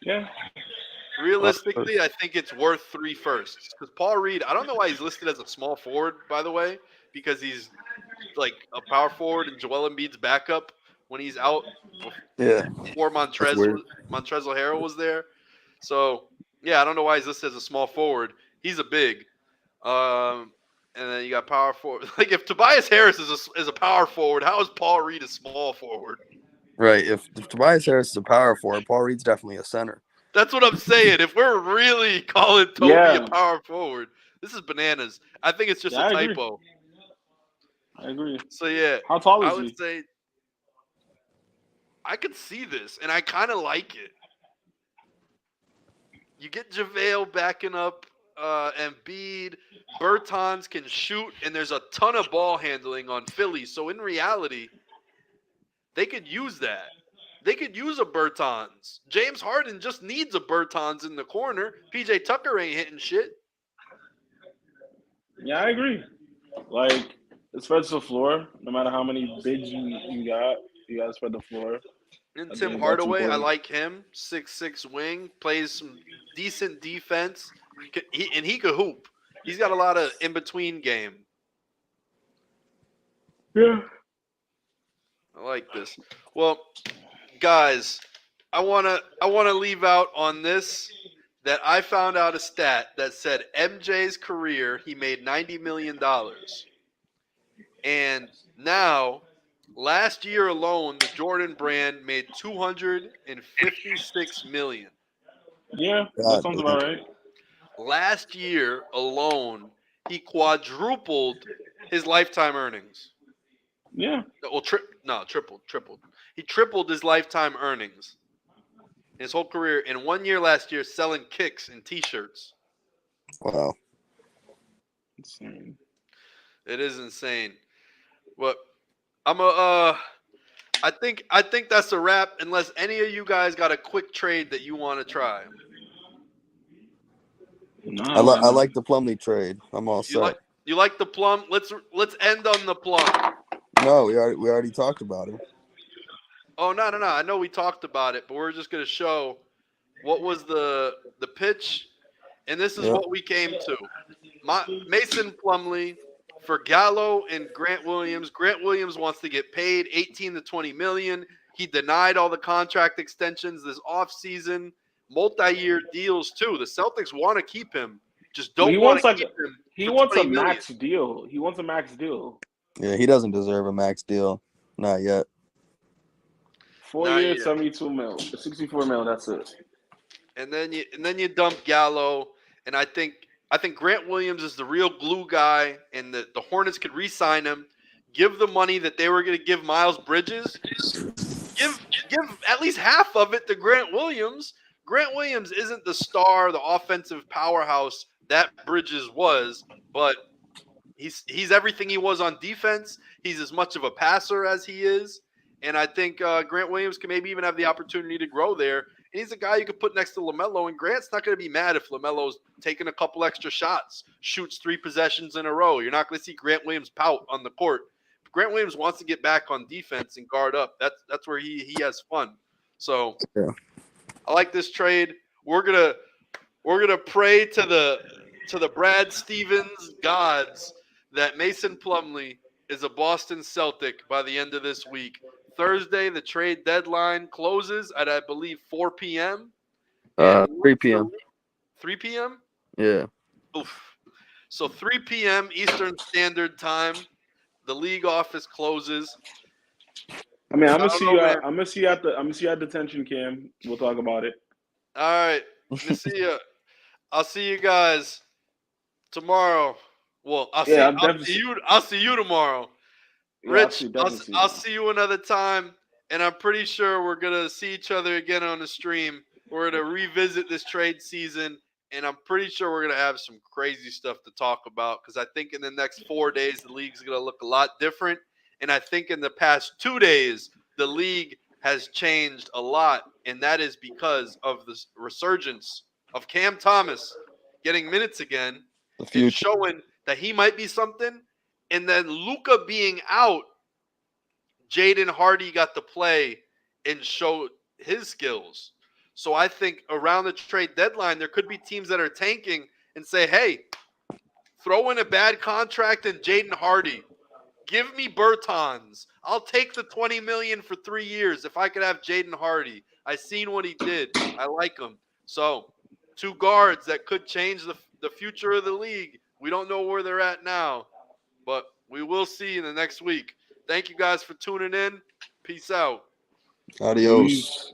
Yeah. Realistically, I think it's worth 3 firsts. Because Paul Reed, I don't know why he's listed as a small forward, by the way, because he's like a power forward and Joel Embiid's backup when he's out. Yeah. Before Montrezl Harrell was there. So, yeah, I don't know why he's listed as a small forward. He's a big. And then you got power forward. Like, if Tobias Harris is a power forward, how is Paul Reed a small forward? Right. If Tobias Harris is a power forward, Paul Reed's definitely a center. That's what I'm saying. If we're really calling Toby a power forward, this is bananas. I think it's just a typo. I agree. So, yeah. How tall is I would say I could see this, and I kind of like it. You get JaVale backing up Embiid. Bertans can shoot, and there's a ton of ball handling on Philly. So, in reality, they could use that. They could use a Bertans. James Harden just needs a Bertans in the corner. PJ Tucker ain't hitting shit. Yeah, I agree. Like, it spreads the floor. No matter how many bigs you got to spread the floor. And Tim Hardaway, I like him. 6'6" wing, plays some decent defense, and he could hoop. He's got a lot of in-between game. Yeah. I like this. Well, guys, I wanna leave out on this that I found out a stat that said MJ's career he made $90 million, and now last year alone the Jordan brand made $256 million. Yeah, that sounds about right. Last year alone, he quadrupled his lifetime earnings. Yeah. Well, tripled. He tripled his lifetime earnings. His whole career in 1 year last year selling kicks and T-shirts. Wow. Insane. It is insane. But I think that's a wrap unless any of you guys got a quick trade that you want to try. No, I like the Plumlee trade. I'm all set. You like the Plum? Let's end on the Plum. No, we already talked about it. Oh no! I know we talked about it, but we're just gonna show what was the pitch, and this is what we came to. Mason Plumlee for Gallo and Grant Williams. Grant Williams wants to get paid $18 to $20 million. He denied all the contract extensions this offseason, multi-year deals too. The Celtics want to keep him, just don't want to keep him. He wants a max deal. He wants a max deal. Yeah, he doesn't deserve a max deal. Not yet. 4 years, 72 mil, 64 mil. That's it. And then you dump Gallo, and I think Grant Williams is the real glue guy, and the Hornets could re-sign him, give the money that they were going to give Miles Bridges, give at least half of it to Grant Williams. Grant Williams isn't the star, the offensive powerhouse that Bridges was, but he's everything he was on defense. He's as much of a passer as he is, and I think Grant Williams can maybe even have the opportunity to grow there. And he's a guy you could put next to LaMelo, and Grant's not going to be mad if LaMelo's taking a couple extra shots, shoots 3 possessions in a row. You're not going to see Grant Williams pout on the court. If Grant Williams wants to get back on defense and guard up, that's where he has fun. So yeah. I like this trade. We're gonna pray to the Brad Stevens gods that Mason Plumlee is a Boston Celtic by the end of this week. Thursday, the trade deadline closes at, I believe, 4 p.m. 3 p.m. 3 p.m.? Yeah. Oof. So 3 p.m. Eastern Standard Time, the league office closes. I mean, I'm gonna see you at detention, Cam. We'll talk about it. All right. I'll see you guys tomorrow. Well, I'll see you tomorrow. Rich, I'll see you another time, and I'm pretty sure we're going to see each other again on the stream. We're going to revisit this trade season, and I'm pretty sure we're going to have some crazy stuff to talk about because I think in the next 4 days, the league's going to look a lot different, and I think in the past 2 days, the league has changed a lot, and that is because of the resurgence of Cam Thomas getting minutes again and showing that he might be something. And then Luka being out, Jaden Hardy got to play and show his skills. So I think around the trade deadline, there could be teams that are tanking and say, hey, throw in a bad contract and Jaden Hardy. Give me Bertans. I'll take the $20 million for 3 years if I could have Jaden Hardy. I seen what he did. I like him. So 2 guards that could change the future of the league. We don't know where they're at now. But we will see in the next week. Thank you guys for tuning in. Peace out. Adios.